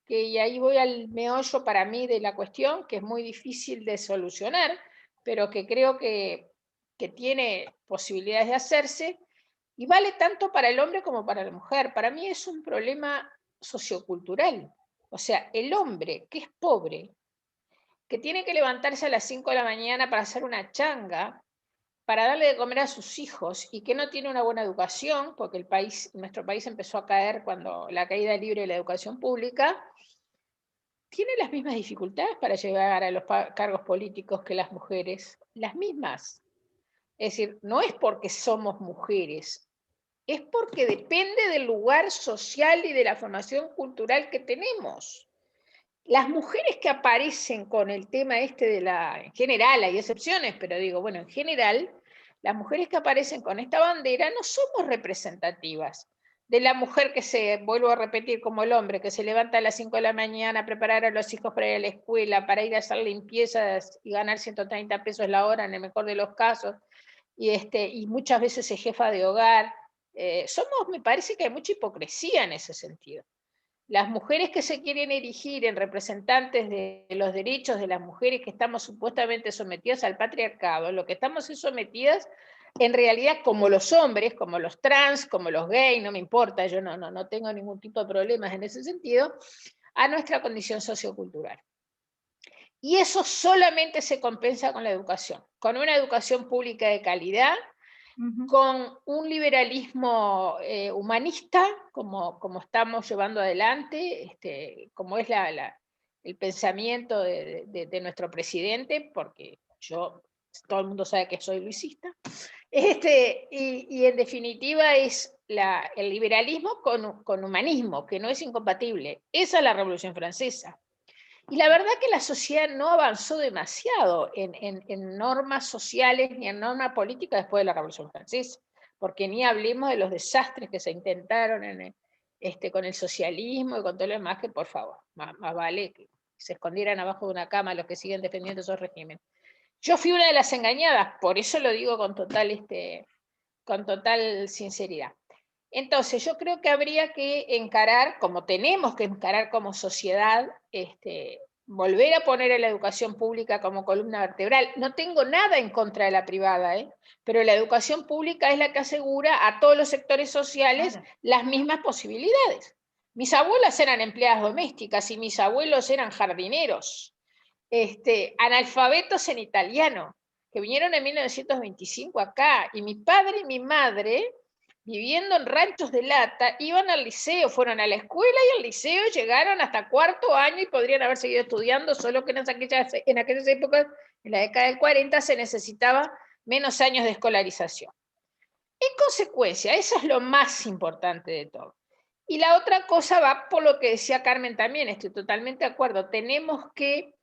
S3: y ahí voy al meollo para mí de la cuestión, que es muy difícil de solucionar, pero que creo que tiene posibilidades de hacerse, y vale tanto para el hombre como para la mujer. Para mí es un problema sociocultural. O sea, el hombre que es pobre, que tiene que levantarse a las 5 de la mañana para hacer una changa, para darle de comer a sus hijos, y que no tiene una buena educación, porque nuestro país empezó a caer cuando la caída libre de la educación pública, tiene las mismas dificultades para llegar a los cargos políticos que las mujeres, las mismas. Es decir, no es porque somos mujeres, es porque depende del lugar social y de la formación cultural que tenemos. Las mujeres que aparecen con el tema este en general, hay excepciones, pero digo, bueno, en general, las mujeres que aparecen con esta bandera no somos representativas de la mujer que vuelvo a repetir, como el hombre, que se levanta a las 5 de la mañana a preparar a los hijos para ir a la escuela, para ir a hacer limpiezas y ganar 130 pesos la hora en el mejor de los casos, y muchas veces es jefa de hogar. Me parece que hay mucha hipocresía en ese sentido. Las mujeres que se quieren erigir en representantes de los derechos de las mujeres que estamos supuestamente sometidas al patriarcado, lo que estamos es sometidas en realidad como los hombres, como los trans, como los gays, no me importa, yo no tengo ningún tipo de problemas en ese sentido, a nuestra condición sociocultural. Y eso solamente se compensa con la educación, con una educación pública de calidad, con un liberalismo humanista, como estamos llevando adelante, como es el pensamiento de nuestro presidente, porque todo el mundo sabe que soy luisista, y en definitiva es el liberalismo con humanismo, que no es incompatible. Esa es la Revolución Francesa. Y la verdad que la sociedad no avanzó demasiado en normas sociales ni en normas políticas después de la Revolución Francesa, porque ni hablemos de los desastres que se intentaron con el socialismo y con todo lo demás, que por favor, más vale que se escondieran abajo de una cama los que siguen defendiendo esos regímenes. Yo fui una de las engañadas, por eso lo digo con total sinceridad. Entonces, yo creo que habría que encarar, como tenemos que encarar como sociedad, volver a poner a la educación pública como columna vertebral. No tengo nada en contra de la privada, pero la educación pública es la que asegura a todos los sectores sociales las mismas posibilidades. Mis abuelas eran empleadas domésticas y mis abuelos eran jardineros, analfabetos en italiano, que vinieron en 1925 acá, y mi padre y mi madre, viviendo en ranchos de lata, iban al liceo, fueron a la escuela y al liceo, llegaron hasta 4º año y podrían haber seguido estudiando, solo que en aquellas épocas, en la década del 40, se necesitaba menos años de escolarización. En consecuencia, eso es lo más importante de todo. Y la otra cosa va por lo que decía Carmen también, estoy totalmente de acuerdo, tenemos que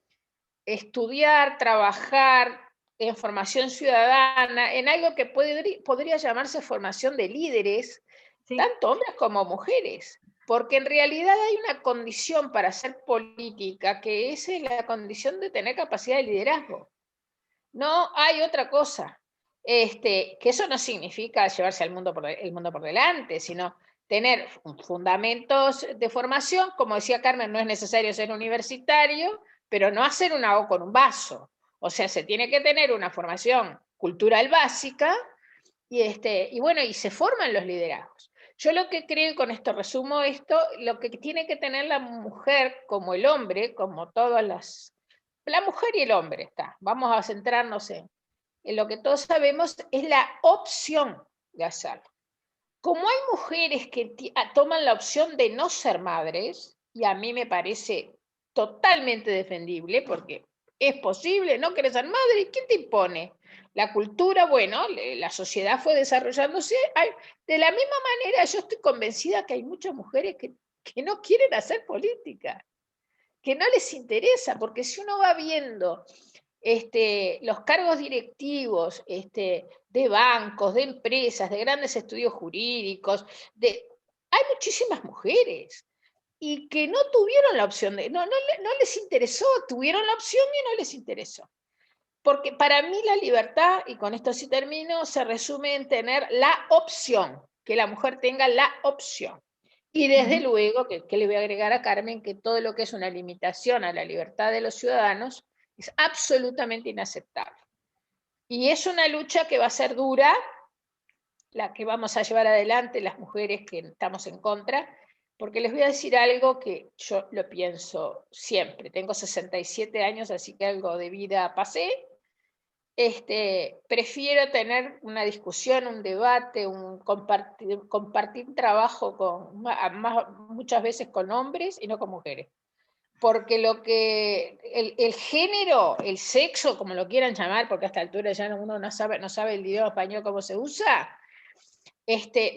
S3: estudiar, trabajar en formación ciudadana, en algo que podría llamarse formación de líderes, sí, tanto hombres como mujeres, porque en realidad hay una condición para hacer política, que es la condición de tener capacidad de liderazgo. No hay otra cosa. Que eso no significa llevarse el mundo por delante, sino tener fundamentos de formación. Como decía Carmen, no es necesario ser universitario, pero no hacer una O con un vaso. O sea, se tiene que tener una formación cultural básica y bueno, y se forman los liderazgos. Yo lo que creo, y con esto resumo esto, lo que tiene que tener la mujer como el hombre, como todas la mujer y el hombre, vamos a centrarnos en lo que todos sabemos, es la opción de hacerlo. Como hay mujeres que toman la opción de no ser madres, y a mí me parece totalmente defendible, porque es posible, no querés ser madre, ¿y quién te impone? La cultura, bueno, la sociedad fue desarrollándose. De la misma manera, yo estoy convencida que hay muchas mujeres que no quieren hacer política, que no les interesa, porque si uno va viendo los cargos directivos de bancos, de empresas, de grandes estudios jurídicos, hay muchísimas mujeres y que no tuvieron la opción, no les interesó, tuvieron la opción y no les interesó. Porque para mí la libertad, y con esto sí termino, se resume en tener la opción, que la mujer tenga la opción. Y desde luego, que le voy a agregar a Carmen, que todo lo que es una limitación a la libertad de los ciudadanos es absolutamente inaceptable. Y es una lucha que va a ser dura, la que vamos a llevar adelante las mujeres que estamos en contra, porque les voy a decir algo que yo lo pienso siempre. Tengo 67 años, así que algo de vida pasé. Prefiero tener una discusión, un debate, compartir trabajo muchas veces con hombres y no con mujeres. Porque el género, el sexo, como lo quieran llamar, porque a esta altura ya uno no sabe el idioma español cómo se usa,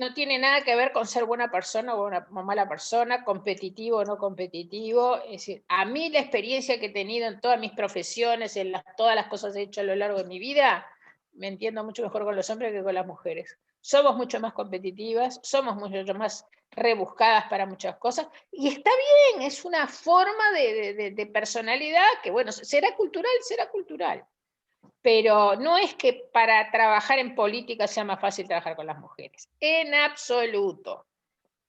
S3: no tiene nada que ver con ser buena persona o mala persona, competitivo o no competitivo. Es decir, a mí la experiencia que he tenido en todas mis profesiones, todas las cosas que he hecho a lo largo de mi vida, me entiendo mucho mejor con los hombres que con las mujeres. Somos mucho más competitivas, somos mucho más rebuscadas para muchas cosas, y está bien, es una forma de personalidad que, bueno, será cultural. Pero no es que para trabajar en política sea más fácil trabajar con las mujeres. En absoluto.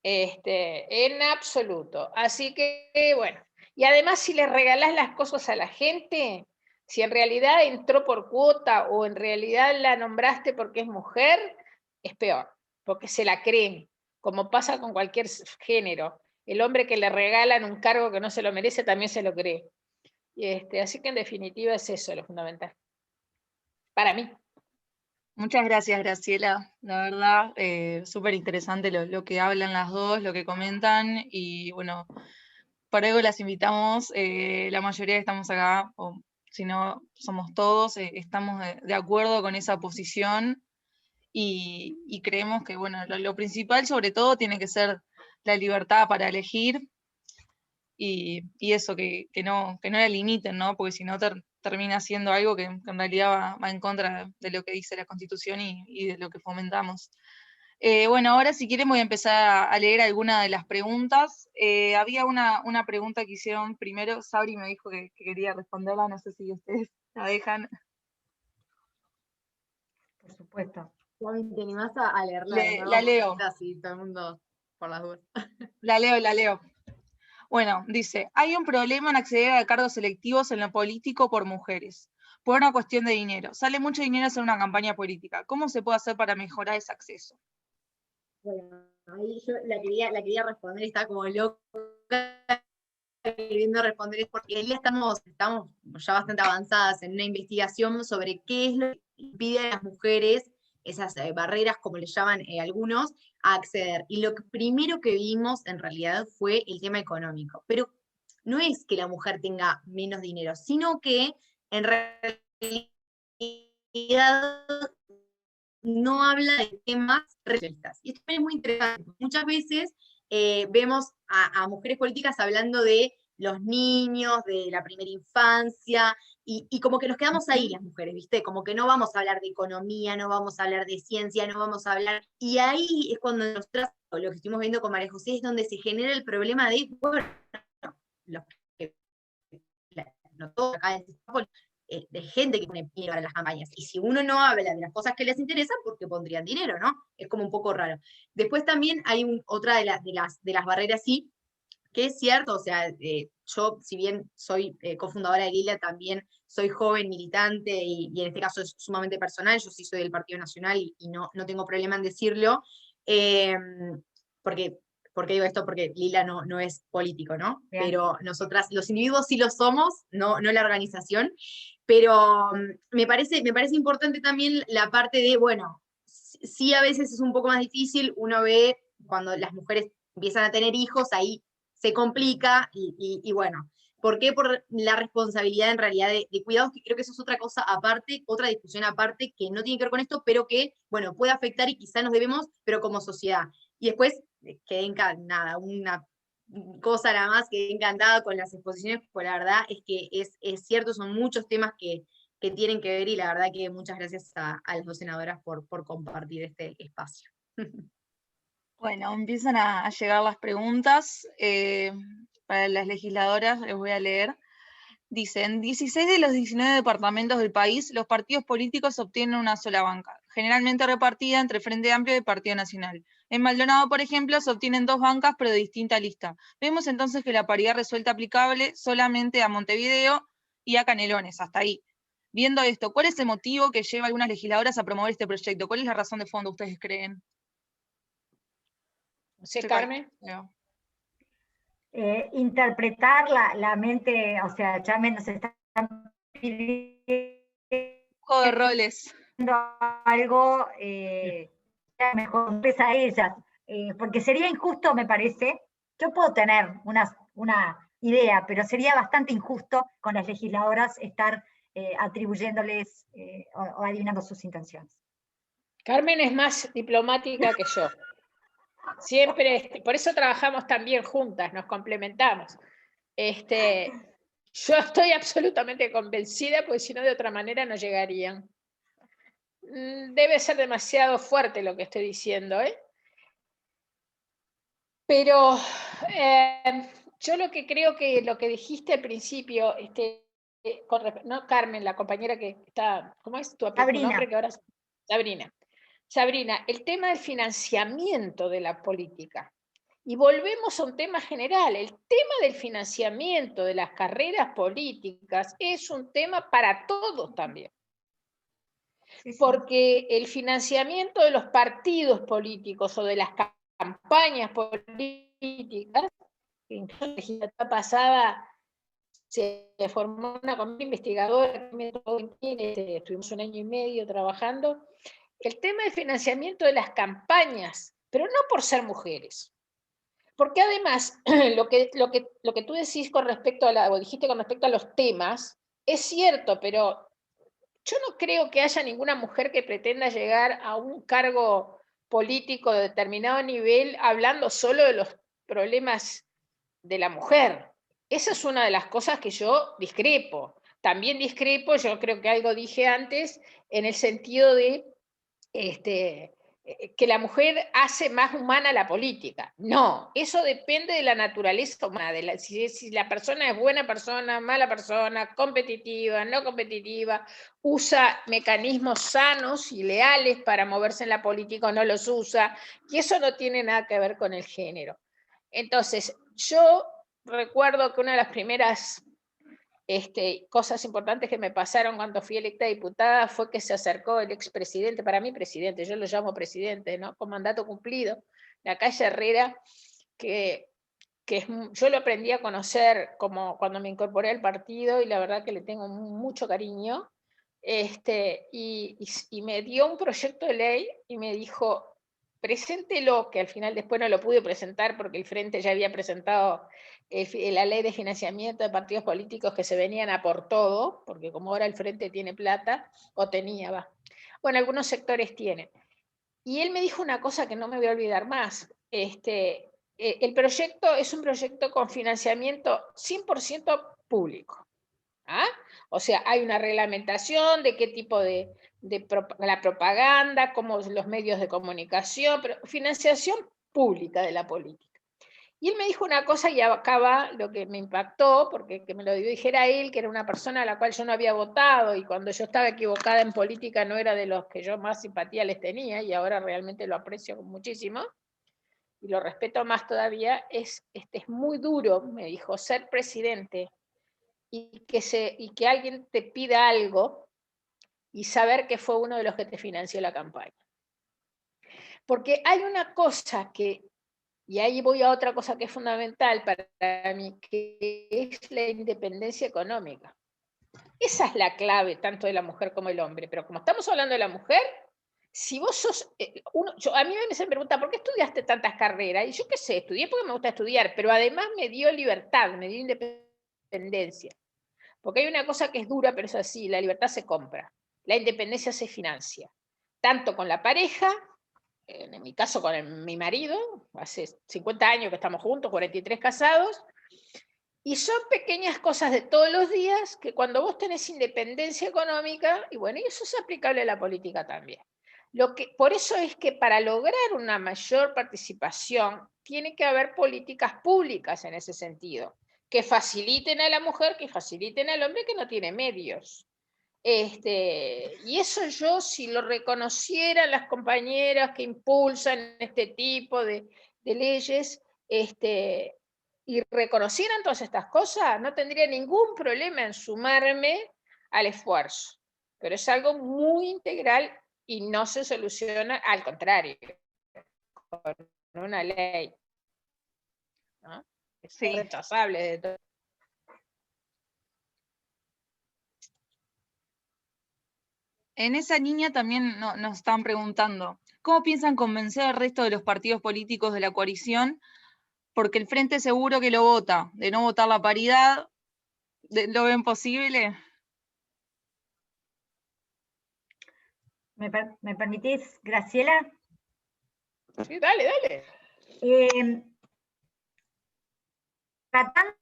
S3: En absoluto. Así que, bueno. Y además, si le regalás las cosas a la gente, si en realidad entró por cuota o en realidad la nombraste porque es mujer, es peor, porque se la creen, como pasa con cualquier género. El hombre que le regalan un cargo que no se lo merece también se lo cree. Así que en definitiva es eso lo fundamental. Para mí.
S1: Muchas gracias, Graciela. La verdad, súper interesante lo que hablan las dos, lo que comentan, y bueno, por algo las invitamos, la mayoría que estamos acá, o si no somos todos, estamos de acuerdo con esa posición, y creemos que bueno, lo principal sobre todo tiene que ser la libertad para elegir, y eso, que no la limiten, ¿no? Porque si no termina siendo algo que en realidad va en contra de lo que dice la Constitución y de lo que fomentamos. Bueno, ahora si quieren voy a empezar a leer alguna de las preguntas. Había una pregunta que hicieron primero, Sabri me dijo que quería responderla, no sé si ustedes la dejan.
S4: Por supuesto.
S2: ¿Te animás a leerla?
S1: La leo.
S2: Así, todo el mundo por las dudas.
S1: La leo. Bueno, dice, hay un problema en acceder a cargos selectivos en lo político por mujeres, por una cuestión de dinero. Sale mucho dinero hacer una campaña política. ¿Cómo se puede hacer para mejorar ese acceso?
S2: Bueno, ahí yo la quería responder, estaba como loca queriendo responder, porque ahí estamos ya bastante avanzadas en una investigación sobre qué es lo que impide a las mujeres, esas barreras, como le llaman algunos, a acceder. Y lo primero que vimos en realidad fue el tema económico. Pero no es que la mujer tenga menos dinero, sino que en realidad no habla de temas realistas. Y esto es muy interesante. Muchas veces vemos a mujeres políticas hablando de los niños, de la primera infancia, y como que nos quedamos ahí las mujeres, ¿viste? Como que no vamos a hablar de economía, no vamos a hablar de ciencia, no vamos a hablar... Y ahí es cuando nosotras, lo que estuvimos viendo con María José, es donde se genera el problema de, bueno, los que... No todos acá de gente que pone pie para las campañas. Y si uno no habla de las cosas que les interesan, ¿por qué pondrían dinero, no? Es como un poco raro. Después también hay otra de las barreras, sí, que es cierto, o sea, yo, si bien soy cofundadora de Lila, también soy joven, militante, y en este caso es sumamente personal, yo sí soy del Partido Nacional y no tengo problema en decirlo, porque digo esto? Porque Lila no es político, ¿no? Bien. Pero nosotras, los individuos sí lo somos, no la organización, pero me parece importante también la parte de, bueno, sí a veces es un poco más difícil, uno ve cuando las mujeres empiezan a tener hijos, ahí se complica, y bueno, ¿por qué? Por la responsabilidad en realidad de cuidados, que creo que eso es otra cosa aparte, otra discusión aparte, que no tiene que ver con esto, pero que, bueno, puede afectar y quizá nos debemos, pero como sociedad. Y después, quedé encantada, una cosa nada más, quedé encantada con las exposiciones, pues la verdad es que es cierto, son muchos temas que que tienen que ver, y la verdad que muchas gracias a las dos senadoras por compartir este espacio.
S1: Bueno, empiezan a llegar las preguntas. Para las legisladoras les voy a leer. Dicen, 16 de los 19 departamentos del país, los partidos políticos obtienen una sola banca, generalmente repartida entre Frente Amplio y Partido Nacional. En Maldonado, por ejemplo, se obtienen 2 bancas, pero de distinta lista. Vemos entonces que la paridad resulta aplicable solamente a Montevideo y a Canelones, hasta ahí. Viendo esto, ¿cuál es el motivo que lleva a algunas legisladoras a promover este proyecto? ¿Cuál es la razón de fondo, ustedes creen?
S3: No sé, Carmen.
S4: Interpretar la mente, o sea, ya nos están pidiendo
S1: Juego de roles.
S4: algo, mejor empieza a ellas, porque sería injusto, me parece. Yo puedo tener una idea, pero sería bastante injusto con las legisladoras estar atribuyéndoles o adivinando sus intenciones.
S3: Carmen es más diplomática que yo. Siempre, por eso trabajamos también juntas, nos complementamos. Yo estoy absolutamente convencida, porque si no, de otra manera no llegarían. Debe ser demasiado fuerte lo que estoy diciendo, ¿eh? Pero yo lo que creo que lo que dijiste al principio, no Carmen, la compañera que está, ¿cómo es tu nombre? Que ahora Sabrina. Sabrina, el tema del financiamiento de la política. Y volvemos a un tema general. El tema del financiamiento de las carreras políticas es un tema para todos también. Sí, sí. Porque el financiamiento de los partidos políticos o de las campañas políticas, que incluso en la legislatura pasada se formó una comisión investigadora, estuvimos 1 año y medio trabajando, el tema del financiamiento de las campañas, pero no por ser mujeres. Porque además, lo que tú decís con respecto o dijiste con respecto a los temas, es cierto, pero yo no creo que haya ninguna mujer que pretenda llegar a un cargo político de determinado nivel hablando solo de los problemas de la mujer. Esa es una de las cosas que yo discrepo. También discrepo, yo creo que algo dije antes, en el sentido de que la mujer hace más humana la política. No, eso depende de la naturaleza humana, si la persona es buena persona, mala persona, competitiva, no competitiva, usa mecanismos sanos y leales para moverse en la política o no los usa, y eso no tiene nada que ver con el género. Entonces, yo recuerdo que una de las primeras cosas importantes que me pasaron cuando fui electa diputada fue que se acercó el expresidente, para mí presidente, yo lo llamo presidente, ¿no? Con mandato cumplido, la calle Herrera, que yo lo aprendí a conocer como cuando me incorporé al partido y la verdad que le tengo mucho cariño, y me dio un proyecto de ley y me dijo, preséntelo, que al final después no lo pude presentar porque el Frente ya había presentado la ley de financiamiento de partidos políticos que se venían a por todo, porque como ahora el Frente tiene plata, o tenía, bueno, algunos sectores tienen. Y él me dijo una cosa que no me voy a olvidar más. El proyecto es un proyecto con financiamiento 100% público. ¿Ah? O sea, hay una reglamentación de qué tipo de la propaganda, cómo los medios de comunicación, pero financiación pública de la política. Y él me dijo una cosa, y acá va lo que me impactó, porque que me lo dijera él, que era una persona a la cual yo no había votado, y cuando yo estaba equivocada en política no era de los que yo más simpatía les tenía, y ahora realmente lo aprecio muchísimo, y lo respeto más todavía, es muy duro, me dijo, ser presidente, y que alguien te pida algo, y saber que fue uno de los que te financió la campaña. Porque hay una cosa que, y ahí voy a otra cosa que es fundamental para mí, que es la independencia económica. Esa es la clave tanto de la mujer como del hombre, pero como estamos hablando de la mujer, si vos sos, a mí me pregunta, ¿por qué estudiaste tantas carreras? Y yo qué sé, estudié porque me gusta estudiar, pero además me dio libertad, me dio independencia. Porque hay una cosa que es dura, pero es así, la libertad se compra, la independencia se financia, tanto con la pareja, en mi caso con mi marido, hace 50 años que estamos juntos, 43 casados, Y son pequeñas cosas de todos los días que cuando vos tenés independencia económica, y bueno, y eso es aplicable a la política también. Por eso es que para lograr una mayor participación, tiene que haber políticas públicas en ese sentido, que faciliten a la mujer, que faciliten al hombre que no tiene medios. Y eso yo, si lo reconocieran las compañeras que impulsan este tipo de leyes, y reconocieran todas estas cosas, no tendría ningún problema en sumarme al esfuerzo. Pero es algo muy integral y no se soluciona, al contrario, con una ley, ¿no? Es rechazable de todo.
S1: En esa línea también nos están preguntando, ¿cómo piensan convencer al resto de los partidos políticos de la coalición? Porque el Frente seguro que lo vota, de no votar la paridad, ¿lo ven posible?
S4: ¿Me permitís, Graciela?
S3: Sí, dale, dale.
S4: Tratándose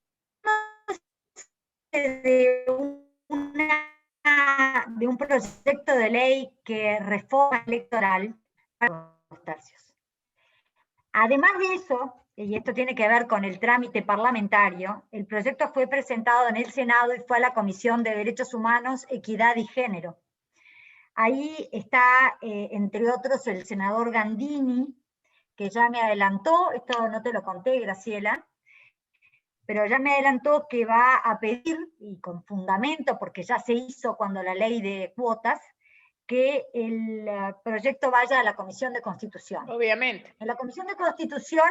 S4: de un proyecto de ley que reforma electoral para los tercios. Además de eso, y esto tiene que ver con el trámite parlamentario, el proyecto fue presentado en el Senado y fue a la Comisión de Derechos Humanos, Equidad y Género. Ahí está, entre otros, el senador Gandini, que ya me adelantó, esto no te lo conté, Graciela, pero ya me adelantó que va a pedir, y con fundamento, porque ya se hizo cuando la ley de cuotas, que el proyecto vaya a la Comisión de Constitución.
S3: Obviamente.
S4: En la Comisión de Constitución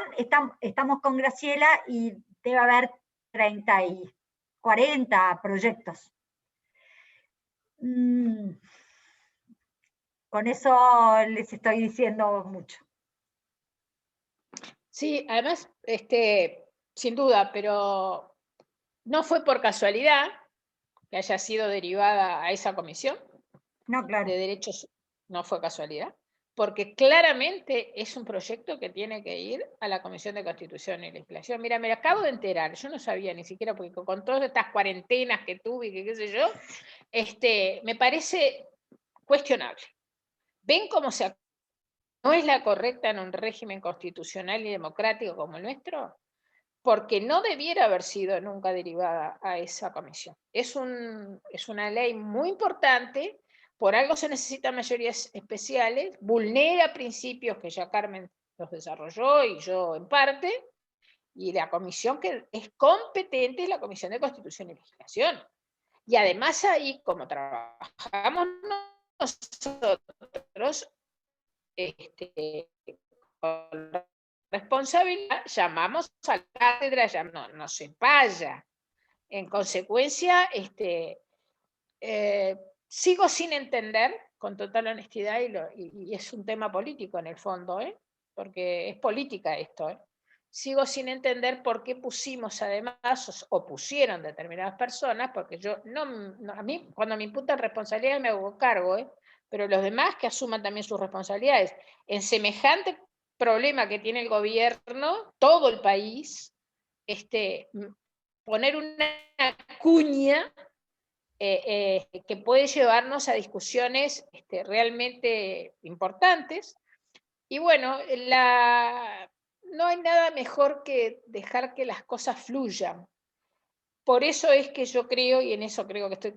S4: estamos con Graciela y debe haber 30 y 40 proyectos. Con eso les estoy diciendo mucho.
S3: Sí, además, sin duda, pero no fue por casualidad que haya sido derivada a esa comisión.
S4: No, claro.
S3: De derechos, no fue casualidad, porque claramente es un proyecto que tiene que ir a la Comisión de Constitución y Legislación. Mira, me acabo de enterar, yo no sabía ni siquiera, porque con todas estas cuarentenas que tuve, que qué sé yo, me parece cuestionable. ¿Ven cómo no es la correcta en un régimen constitucional y democrático como el nuestro? Porque no debiera haber sido nunca derivada a esa comisión. Es una ley muy importante, por algo se necesitan mayorías especiales, vulnera principios que ya Carmen los desarrolló y yo en parte, y la comisión que es competente es la Comisión de Constitución y Legislación. Y además ahí, como trabajamos nosotros, con responsabilidad, llamamos a la cátedra, no se vaya. En consecuencia, sigo sin entender, con total honestidad, y es un tema político en el fondo, porque es política esto, sigo sin entender por qué pusimos además, o pusieron determinadas personas, porque a mí cuando me imputan responsabilidades me hago cargo, pero los demás que asuman también sus responsabilidades. En semejante problema que tiene el gobierno, todo el país, poner una cuña que puede llevarnos a discusiones realmente importantes. Y bueno, no hay nada mejor que dejar que las cosas fluyan. Por eso es que yo creo, y en eso creo que estoy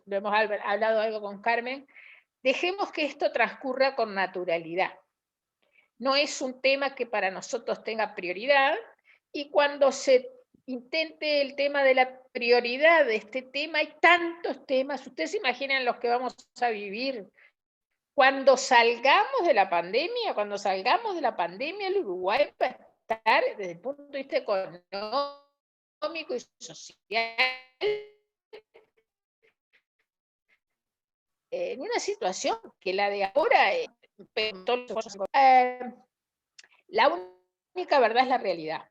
S3: lo hemos hablado algo con Carmen, dejemos que esto transcurra con naturalidad. No es un tema que para nosotros tenga prioridad, y cuando se intente el tema de la prioridad de este tema, hay tantos temas, ustedes se imaginan los que vamos a vivir. Cuando salgamos de la pandemia, el Uruguay va a estar desde el punto de vista económico y social en una situación que la de ahora la única verdad es la realidad.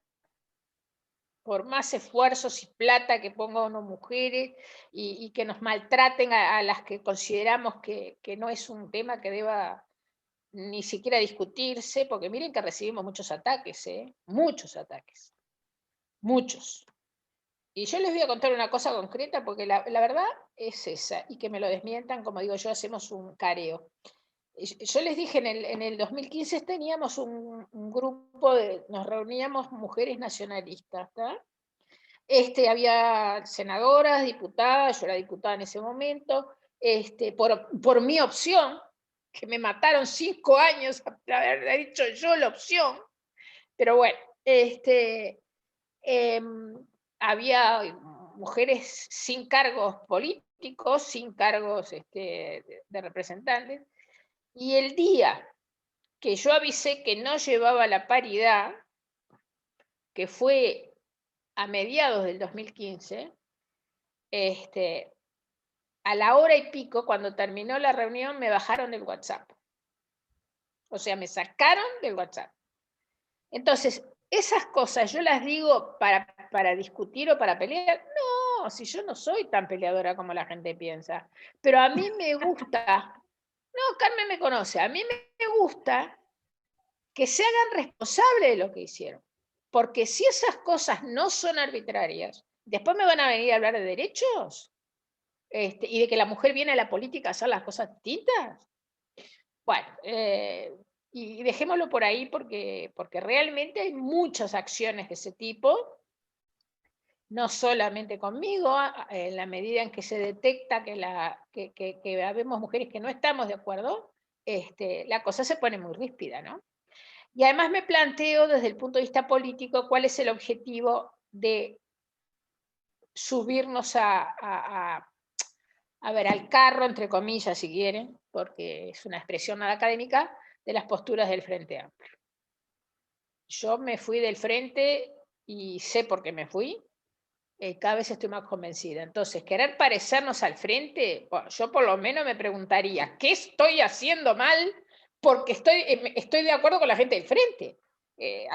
S3: Por más esfuerzos y plata que pongan unas mujeres y que nos maltraten a las que consideramos que no es un tema que deba ni siquiera discutirse, porque miren que recibimos muchos ataques, muchos ataques, muchos. Y yo les voy a contar una cosa concreta, porque la verdad es esa, y que me lo desmientan, como digo yo, hacemos un careo. Yo les dije, en el 2015 teníamos un grupo, nos reuníamos mujeres nacionalistas, ¿tá? Había senadoras, diputadas, yo era diputada en ese momento, por mi opción, que me mataron 5 años por haber dicho yo la opción, pero bueno, había mujeres sin cargos políticos, sin cargos de representantes, y el día que yo avisé que no llevaba la paridad, que fue a mediados del 2015, a la hora y pico, cuando terminó la reunión, me bajaron del WhatsApp. O sea, me sacaron del WhatsApp. Entonces, esas cosas yo las digo para discutir o para pelear. No, si yo no soy tan peleadora como la gente piensa. Pero a mí me gusta, no, Carmen me conoce, a mí me gusta que se hagan responsables de lo que hicieron. Porque si esas cosas no son arbitrarias, después me van a venir a hablar de derechos y de que la mujer viene a la política a hacer las cosas distintas. Bueno, y dejémoslo por ahí porque realmente hay muchas acciones de ese tipo, no solamente conmigo, en la medida en que se detecta que habemos mujeres que no estamos de acuerdo, la cosa se pone muy ríspida, ¿no? Y además me planteo desde el punto de vista político cuál es el objetivo de subirnos al carro, entre comillas, si quieren, porque es una expresión nada académica, de las posturas del Frente Amplio. Yo me fui del Frente y sé por qué me fui, cada vez estoy más convencida. Entonces, querer parecernos al Frente, bueno, yo por lo menos me preguntaría, ¿qué estoy haciendo mal? Porque estoy de acuerdo con la gente del Frente.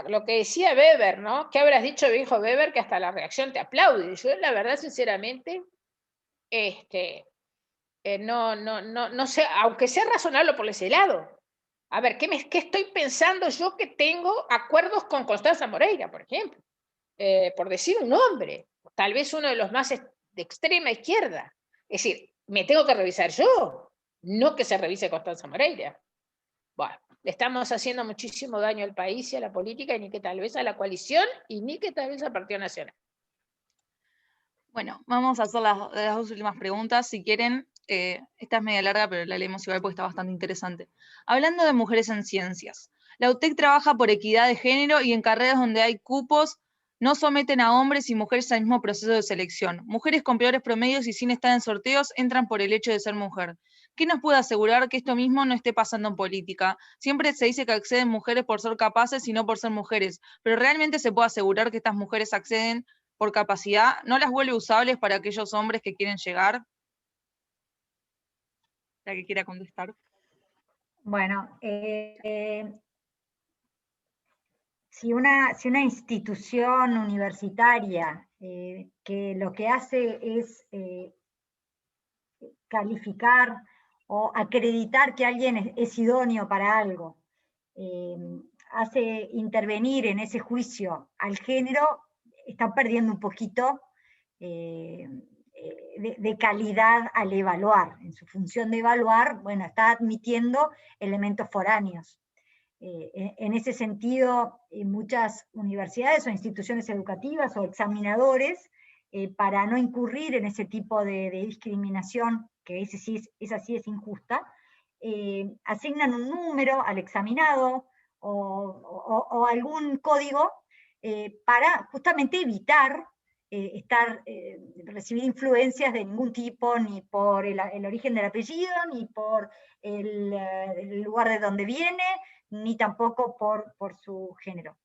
S3: Lo que decía Weber, ¿no? ¿Qué habrás dicho, viejo Weber, que hasta la reacción te aplaude? Yo, la verdad, sinceramente, no sé, aunque sea razonable por ese lado. A ver, ¿qué estoy pensando yo que tengo acuerdos con Constanza Moreira, por ejemplo? Por decir un nombre, tal vez uno de los más de extrema izquierda. Es decir, me tengo que revisar yo, no que se revise Constanza Moreira. Bueno, le estamos haciendo muchísimo daño al país y a la política, y ni que tal vez a la coalición, y ni que tal vez al Partido Nacional.
S1: Bueno, vamos a hacer las 2 últimas preguntas. Si quieren, esta es media larga, pero la leemos igual porque está bastante interesante. Hablando de mujeres en ciencias, la UTEC trabaja por equidad de género y en carreras donde hay cupos no someten a hombres y mujeres al mismo proceso de selección. Mujeres con peores promedios y sin estar en sorteos entran por el hecho de ser mujer. ¿Qué nos puede asegurar que esto mismo no esté pasando en política? Siempre se dice que acceden mujeres por ser capaces y no por ser mujeres, pero ¿realmente se puede asegurar que estas mujeres acceden por capacidad? ¿No las vuelve usables para aquellos hombres que quieren llegar? La que quiera contestar.
S4: Bueno, si una institución universitaria que lo que hace es calificar o acreditar que alguien es idóneo para algo, hace intervenir en ese juicio al género, está perdiendo un poquito de calidad al evaluar. En su función de evaluar, bueno, está admitiendo elementos foráneos. En ese sentido, muchas universidades o instituciones educativas o examinadores, para no incurrir en ese tipo de discriminación, que esa sí es injusta, asignan un número al examinado o algún código para justamente evitar recibir influencias de ningún tipo, ni por el origen del apellido, ni por el lugar de donde viene, ni tampoco por su género.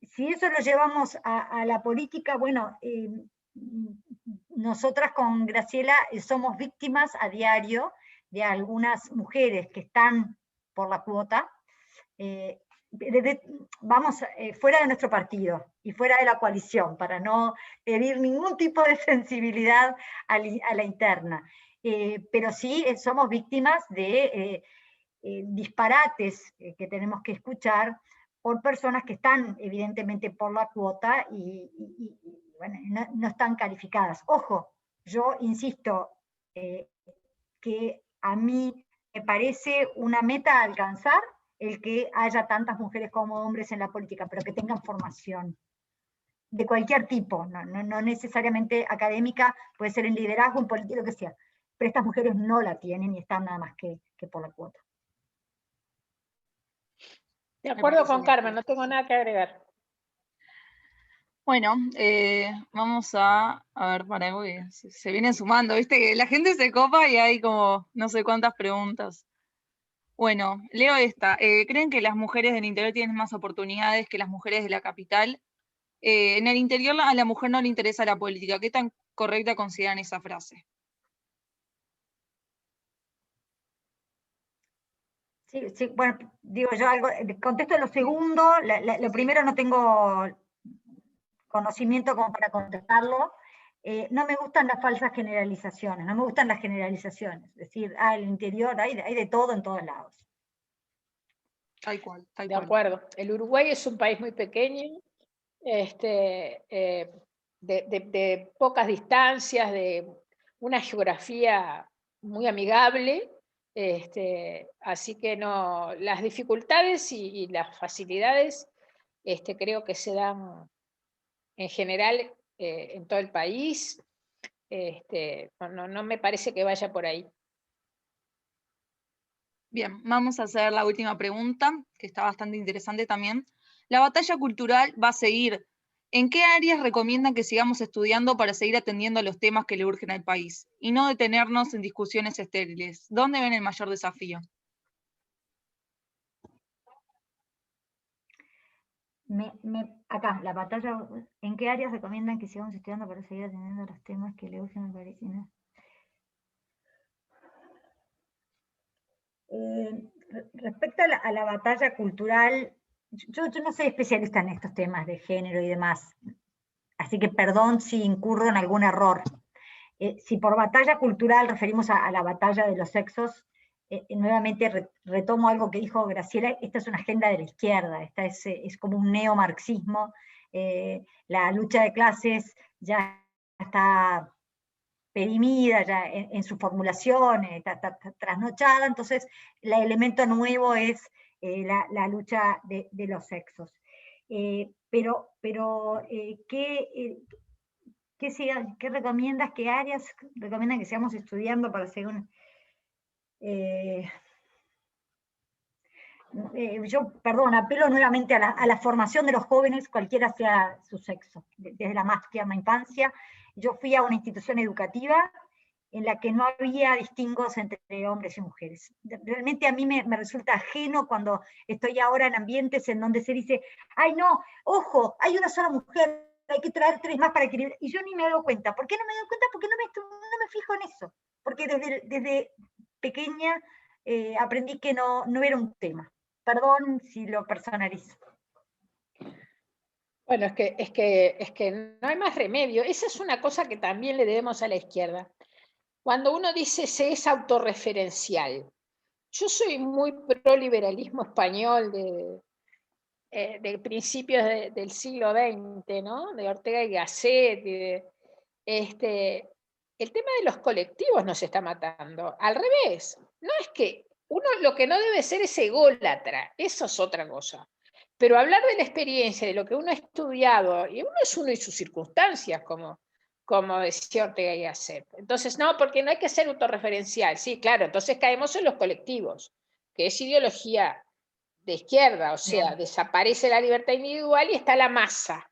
S4: Si eso lo llevamos a la política, bueno, nosotras con Graciela somos víctimas a diario de algunas mujeres que están por la cuota, fuera de nuestro partido y fuera de la coalición, para no herir ningún tipo de sensibilidad a la interna. Pero sí somos víctimas de disparates que tenemos que escuchar por personas que están evidentemente por la cuota y bueno, no están calificadas. Ojo, yo insisto que a mí me parece una meta a alcanzar el que haya tantas mujeres como hombres en la política, pero que tengan formación de cualquier tipo, no necesariamente académica, puede ser en liderazgo, en política, lo que sea. Pero estas mujeres no la tienen y están nada más que por la cuota.
S3: De acuerdo con Carmen, no tengo nada que agregar.
S1: Bueno, vamos a ver, para que se vienen sumando, viste que la gente se copa y hay como no sé cuántas preguntas. Bueno, leo esta. ¿Creen que las mujeres del interior tienen más oportunidades que las mujeres de la capital? En el interior a la mujer no le interesa la política. ¿Qué tan correcta consideran esa frase?
S4: Sí, bueno, digo yo algo, contesto lo segundo, lo primero no tengo conocimiento como para contestarlo. No me gustan las falsas generalizaciones, no me gustan las generalizaciones, es decir, el interior hay de todo en todos lados.
S1: Tal cual.
S3: De acuerdo. El Uruguay es un país muy pequeño, de pocas distancias, de una geografía muy amigable, así que no, las dificultades y las facilidades creo que se dan en general en todo el país. No me parece que vaya por ahí.
S1: Bien, vamos a hacer la última pregunta, que está bastante interesante también. La batalla cultural va a seguir. ¿En qué áreas recomiendan que sigamos estudiando para seguir atendiendo a los temas que le urgen al país y no detenernos en discusiones estériles? ¿Dónde ven el mayor desafío?
S4: Acá, la batalla, ¿en qué áreas recomiendan que sigamos estudiando para seguir atendiendo a los temas que le urgen al país? Respecto a la batalla cultural, yo no soy especialista en estos temas de género y demás, así que perdón si incurro en algún error. Si por batalla cultural referimos a la batalla de los sexos, nuevamente retomo algo que dijo Graciela, esta es una agenda de la izquierda, esta es como un neomarxismo, la lucha de clases ya está perimida ya en su formulación, está trasnochada, entonces el elemento nuevo es la lucha de los sexos. Pero ¿qué recomiendas? ¿Qué áreas recomiendan que sigamos estudiando para seguir yo, perdón, apelo nuevamente a la formación de los jóvenes, cualquiera sea su sexo, desde la más tierna infancia. Yo fui a una institución educativa en la que no había distingos entre hombres y mujeres. Realmente a mí me resulta ajeno cuando estoy ahora en ambientes en donde se dice, ay no, ojo, hay una sola mujer, hay que traer 3 más para equilibrar, y yo ni me doy cuenta. ¿Por qué no me doy cuenta? Porque no me fijo en eso, porque desde pequeña aprendí que no era un tema. Perdón si lo personalizo.
S3: Bueno, es que no hay más remedio. Esa es una cosa que también le debemos a la izquierda. Cuando uno dice se es autorreferencial, yo soy muy pro liberalismo español de principios del siglo XX, ¿no? De Ortega y Gasset. El tema de los colectivos nos está matando. Al revés, no es que uno lo que no debe ser es ególatra, eso es otra cosa. Pero hablar de la experiencia, de lo que uno ha estudiado, y uno es uno y sus circunstancias, como decía Ortega y Gasset. Entonces, no, porque no hay que ser autorreferencial. Sí, claro, entonces caemos en los colectivos, que es ideología de izquierda, o sea, bien, desaparece la libertad individual y está la masa,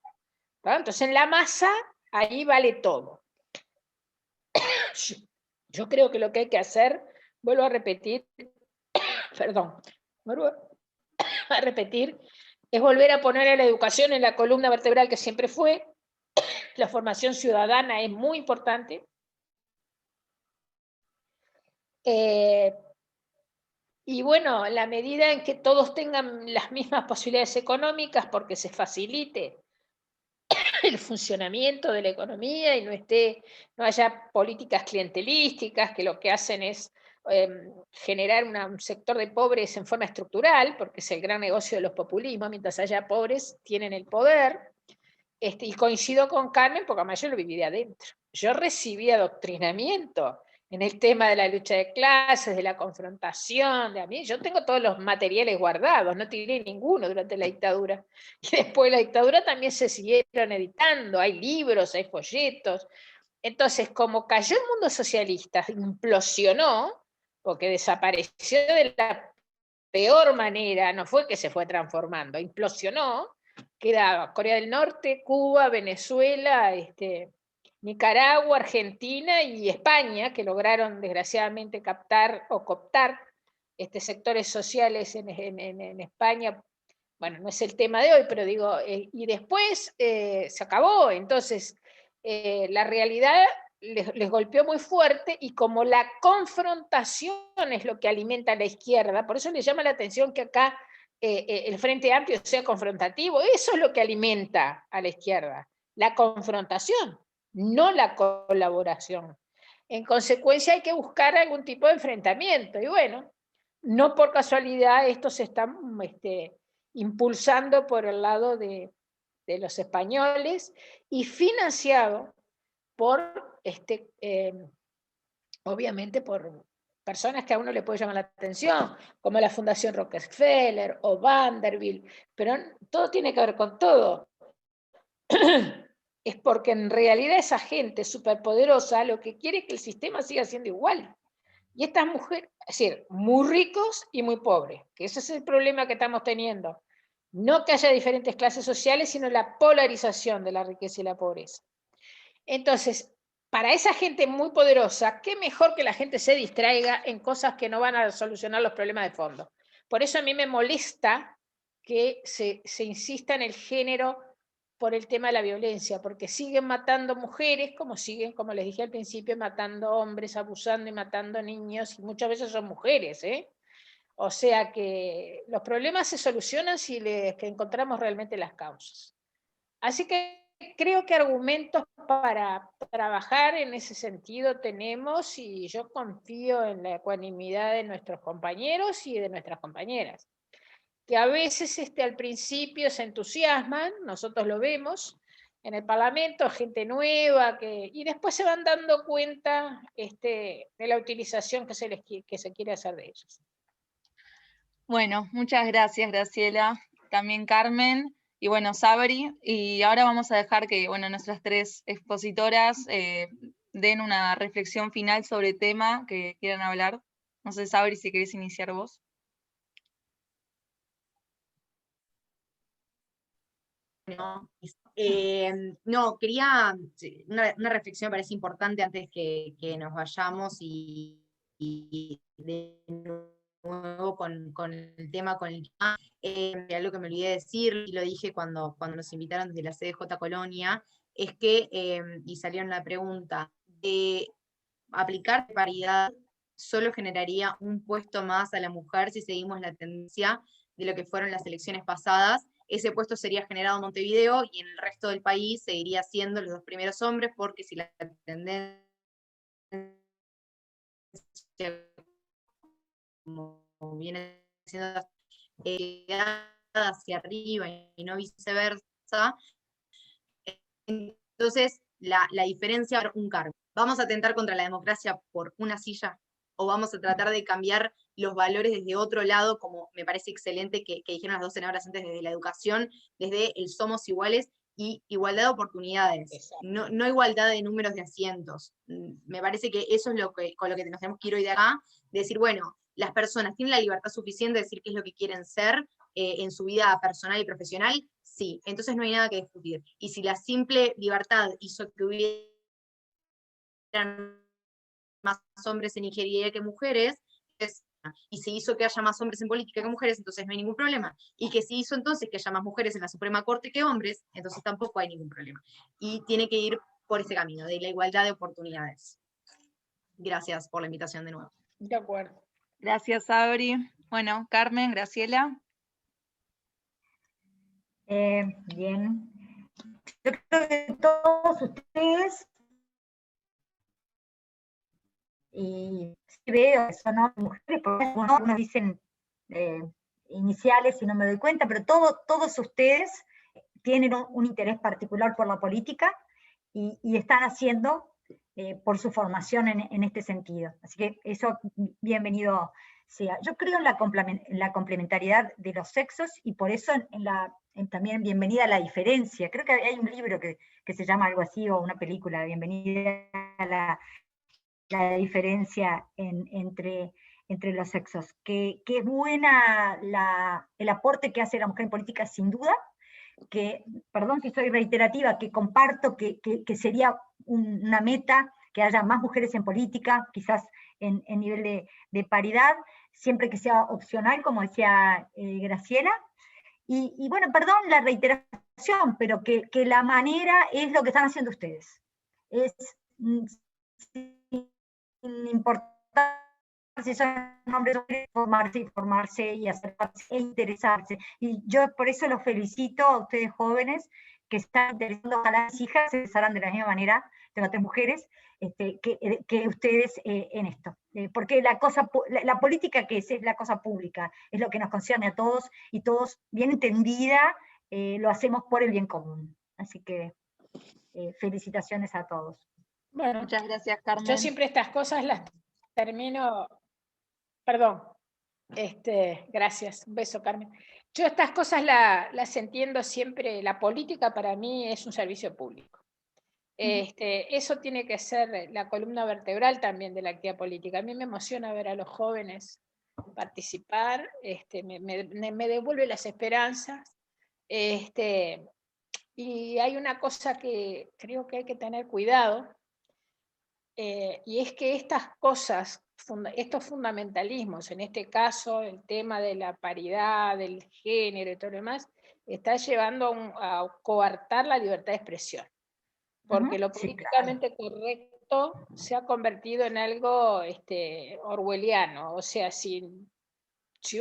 S3: ¿no? Entonces, en la masa, ahí vale todo. Yo creo que lo que hay que hacer, vuelvo a repetir, perdón, vuelvo a repetir, es volver a poner a la educación en la columna vertebral que siempre fue. La formación ciudadana es muy importante. Y bueno, la medida en que todos tengan las mismas posibilidades económicas porque se facilite el funcionamiento de la economía y no haya políticas clientelísticas que lo que hacen es generar un sector de pobres en forma estructural, porque es el gran negocio de los populismos, mientras haya pobres tienen el poder. y coincido con Carmen porque además yo lo viví de adentro. Yo recibí adoctrinamiento en el tema de la lucha de clases, de la confrontación, de a mí. Yo tengo todos los materiales guardados, no tiré ninguno durante la dictadura. Y después de la dictadura también se siguieron editando, hay libros, hay folletos. Entonces, como cayó el mundo socialista, implosionó, porque desapareció de la peor manera, no fue que se fue transformando, implosionó, quedaba Corea del Norte, Cuba, Venezuela, Nicaragua, Argentina y España, que lograron desgraciadamente captar o cooptar sectores sociales en España. Bueno, no es el tema de hoy, pero digo, y después se acabó. Entonces, la realidad les golpeó muy fuerte, y como la confrontación es lo que alimenta a la izquierda, por eso les llama la atención que acá el Frente Amplio sea confrontativo. Eso es lo que alimenta a la izquierda, la confrontación, no la colaboración. En consecuencia hay que buscar algún tipo de enfrentamiento, y bueno, no por casualidad esto se está impulsando por el lado de los españoles y financiado por, obviamente, por personas que a uno le puede llamar la atención, como la Fundación Rockefeller o Vanderbilt, pero todo tiene que ver con todo. Es porque en realidad esa gente superpoderosa lo que quiere es que el sistema siga siendo igual. Y estas mujeres, es decir, muy ricos y muy pobres, que ese es el problema que estamos teniendo. No que haya diferentes clases sociales, sino la polarización de la riqueza y la pobreza. Entonces, para esa gente muy poderosa, qué mejor que la gente se distraiga en cosas que no van a solucionar los problemas de fondo. Por eso a mí me molesta que se insista en el género por el tema de la violencia, porque siguen matando mujeres, como siguen, como les dije al principio, matando hombres, abusando y matando niños, y muchas veces son mujeres, ¿eh? O sea que los problemas se solucionan si que encontramos realmente las causas. Así que creo que argumentos para trabajar en ese sentido tenemos, y yo confío en la ecuanimidad de nuestros compañeros y de nuestras compañeras, que a veces al principio se entusiasman, nosotros lo vemos en el Parlamento, gente nueva, y después se van dando cuenta de la utilización que se quiere hacer de ellos.
S1: Bueno, muchas gracias, Graciela, también Carmen, y bueno, Sabri, y ahora vamos a dejar que, bueno, nuestras tres expositoras den una reflexión final sobre el tema que quieran hablar. No sé, Sabri, si querés iniciar vos.
S2: No, quería, una reflexión me parece importante antes que nos vayamos, y de nuevo con el tema, algo que me olvidé de decir, y lo dije cuando nos invitaron desde la CDJ Colonia, es que, y salió en la pregunta, de aplicar paridad solo generaría un puesto más a la mujer si seguimos la tendencia de lo que fueron las elecciones pasadas. Ese puesto sería generado en Montevideo y en el resto del país seguiría siendo los dos primeros hombres, porque si la tendencia como viene siendo hacia arriba y no viceversa, entonces la diferencia es un cargo. ¿Vamos a atentar contra la democracia por una silla? ¿O vamos a tratar de cambiar los valores desde otro lado, como me parece excelente que dijeron las dos senadoras antes, desde la educación, desde el somos iguales y igualdad de oportunidades, no igualdad de números de asientos? Me parece que eso es con lo que nos tenemos que ir hoy de acá, de decir, bueno, las personas tienen la libertad suficiente de decir qué es lo que quieren ser en su vida personal y profesional, sí, entonces no hay nada que discutir. Y si la simple libertad hizo que hubieran más hombres en ingeniería que mujeres, y se hizo que haya más hombres en política que mujeres, entonces no hay ningún problema. Y que se hizo entonces que haya más mujeres en la Suprema Corte que hombres, entonces tampoco hay ningún problema. Y tiene que ir por ese camino, de la igualdad de oportunidades. Gracias por la invitación de nuevo.
S3: De acuerdo.
S1: Gracias, Sabri. Bueno, Carmen, Graciela.
S4: Bien. Yo creo que todos ustedes, y sí veo que son mujeres, porque algunos dicen iniciales y no me doy cuenta, pero todos ustedes tienen un interés particular por la política y están haciendo por su formación en este sentido. Así que eso, bienvenido sea. Yo creo en la complementariedad de los sexos y por eso también bienvenida a la diferencia. Creo que hay un libro que se llama algo así, o una película, bienvenida a la diferencia entre los sexos. Que es buena el aporte que hace la mujer en política, sin duda, que, perdón si soy reiterativa, que comparto que sería una meta que haya más mujeres en política, quizás en nivel de paridad, siempre que sea opcional, como decía Graciela. Y bueno, perdón la reiteración, pero que la manera es lo que están haciendo ustedes. Es sin importar si son hombres o mujeres, formarse y acercarse e interesarse. Y yo por eso los felicito a ustedes jóvenes que están interesando. Ojalá las hijas se interesaran de la misma manera, tengo 3 mujeres, que ustedes en esto. Porque la política, ¿qué es? Es la cosa pública, es lo que nos concierne a todos, y todos, bien entendida, lo hacemos por el bien común. Así que felicitaciones a todos.
S3: Bueno,
S1: muchas gracias, Carmen.
S3: Yo siempre estas cosas las termino, perdón, gracias, un beso, Carmen. Yo estas cosas las entiendo siempre. La política para mí es un servicio público. Eso tiene que ser la columna vertebral también de la actividad política. A mí me emociona ver a los jóvenes participar, me devuelve las esperanzas, y hay una cosa que creo que hay que tener cuidado, y es que estas cosas, estos fundamentalismos, en este caso el tema de la paridad, del género y todo lo demás, está llevando a coartar la libertad de expresión. Porque lo políticamente correcto se ha convertido en algo orwelliano. O sea, si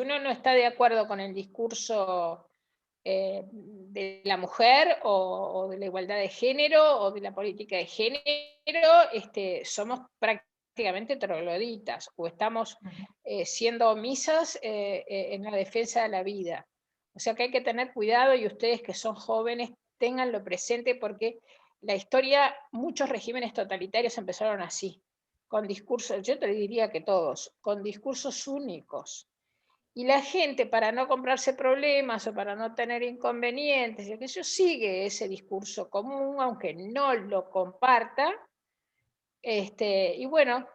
S3: uno no está de acuerdo con el discurso de la mujer o de la igualdad de género o de la política de género, somos prácticamente trogloditas o estamos siendo omisas en la defensa de la vida. O sea que hay que tener cuidado, y ustedes que son jóvenes ténganlo presente, porque la historia, muchos regímenes totalitarios empezaron así, con discursos, yo te diría que todos, con discursos únicos. Y la gente, para no comprarse problemas o para no tener inconvenientes, sigue ese discurso común, aunque no lo comparta. Y bueno,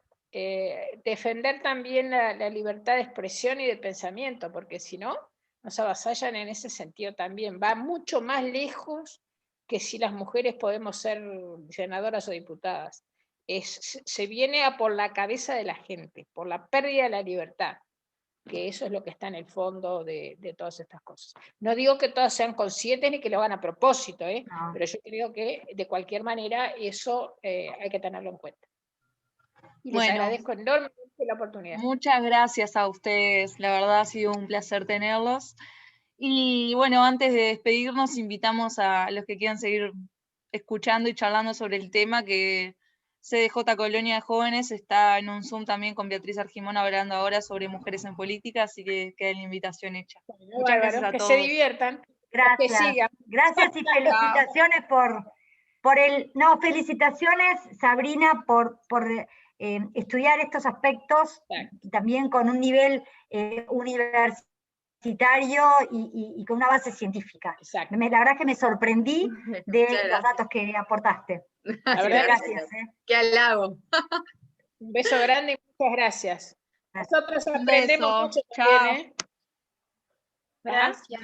S3: defender también la libertad de expresión y de pensamiento, porque si no, nos avasallan en ese sentido también. Va mucho más lejos que si las mujeres podemos ser senadoras o diputadas. Se viene a por la cabeza de la gente, por la pérdida de la libertad, que eso es lo que está en el fondo de todas estas cosas. No digo que todas sean conscientes ni que lo hagan a propósito, no. Pero yo creo que de cualquier manera eso hay que tenerlo en cuenta. Y les agradezco enormemente la oportunidad.
S1: Muchas gracias a ustedes, la verdad ha sido un placer tenerlos. Y bueno, antes de despedirnos, invitamos a los que quieran seguir escuchando y charlando sobre el tema, que CDJ Colonia de Jóvenes está en un Zoom también con Beatriz Argimón hablando ahora sobre mujeres en política, así que queda la invitación hecha.
S3: Bueno, muchas gracias a todos. Que se diviertan.
S4: Gracias.
S3: Que sigan.
S4: Gracias y felicitaciones felicitaciones, Sabrina, por estudiar estos aspectos, también con un nivel universitario y con una base científica. La verdad es que me sorprendí de los datos que aportaste.
S3: La verdad,
S4: gracias.
S2: Qué halago.
S3: Un beso grande y muchas gracias. Nosotros aprendemos mucho también,
S1: Gracias.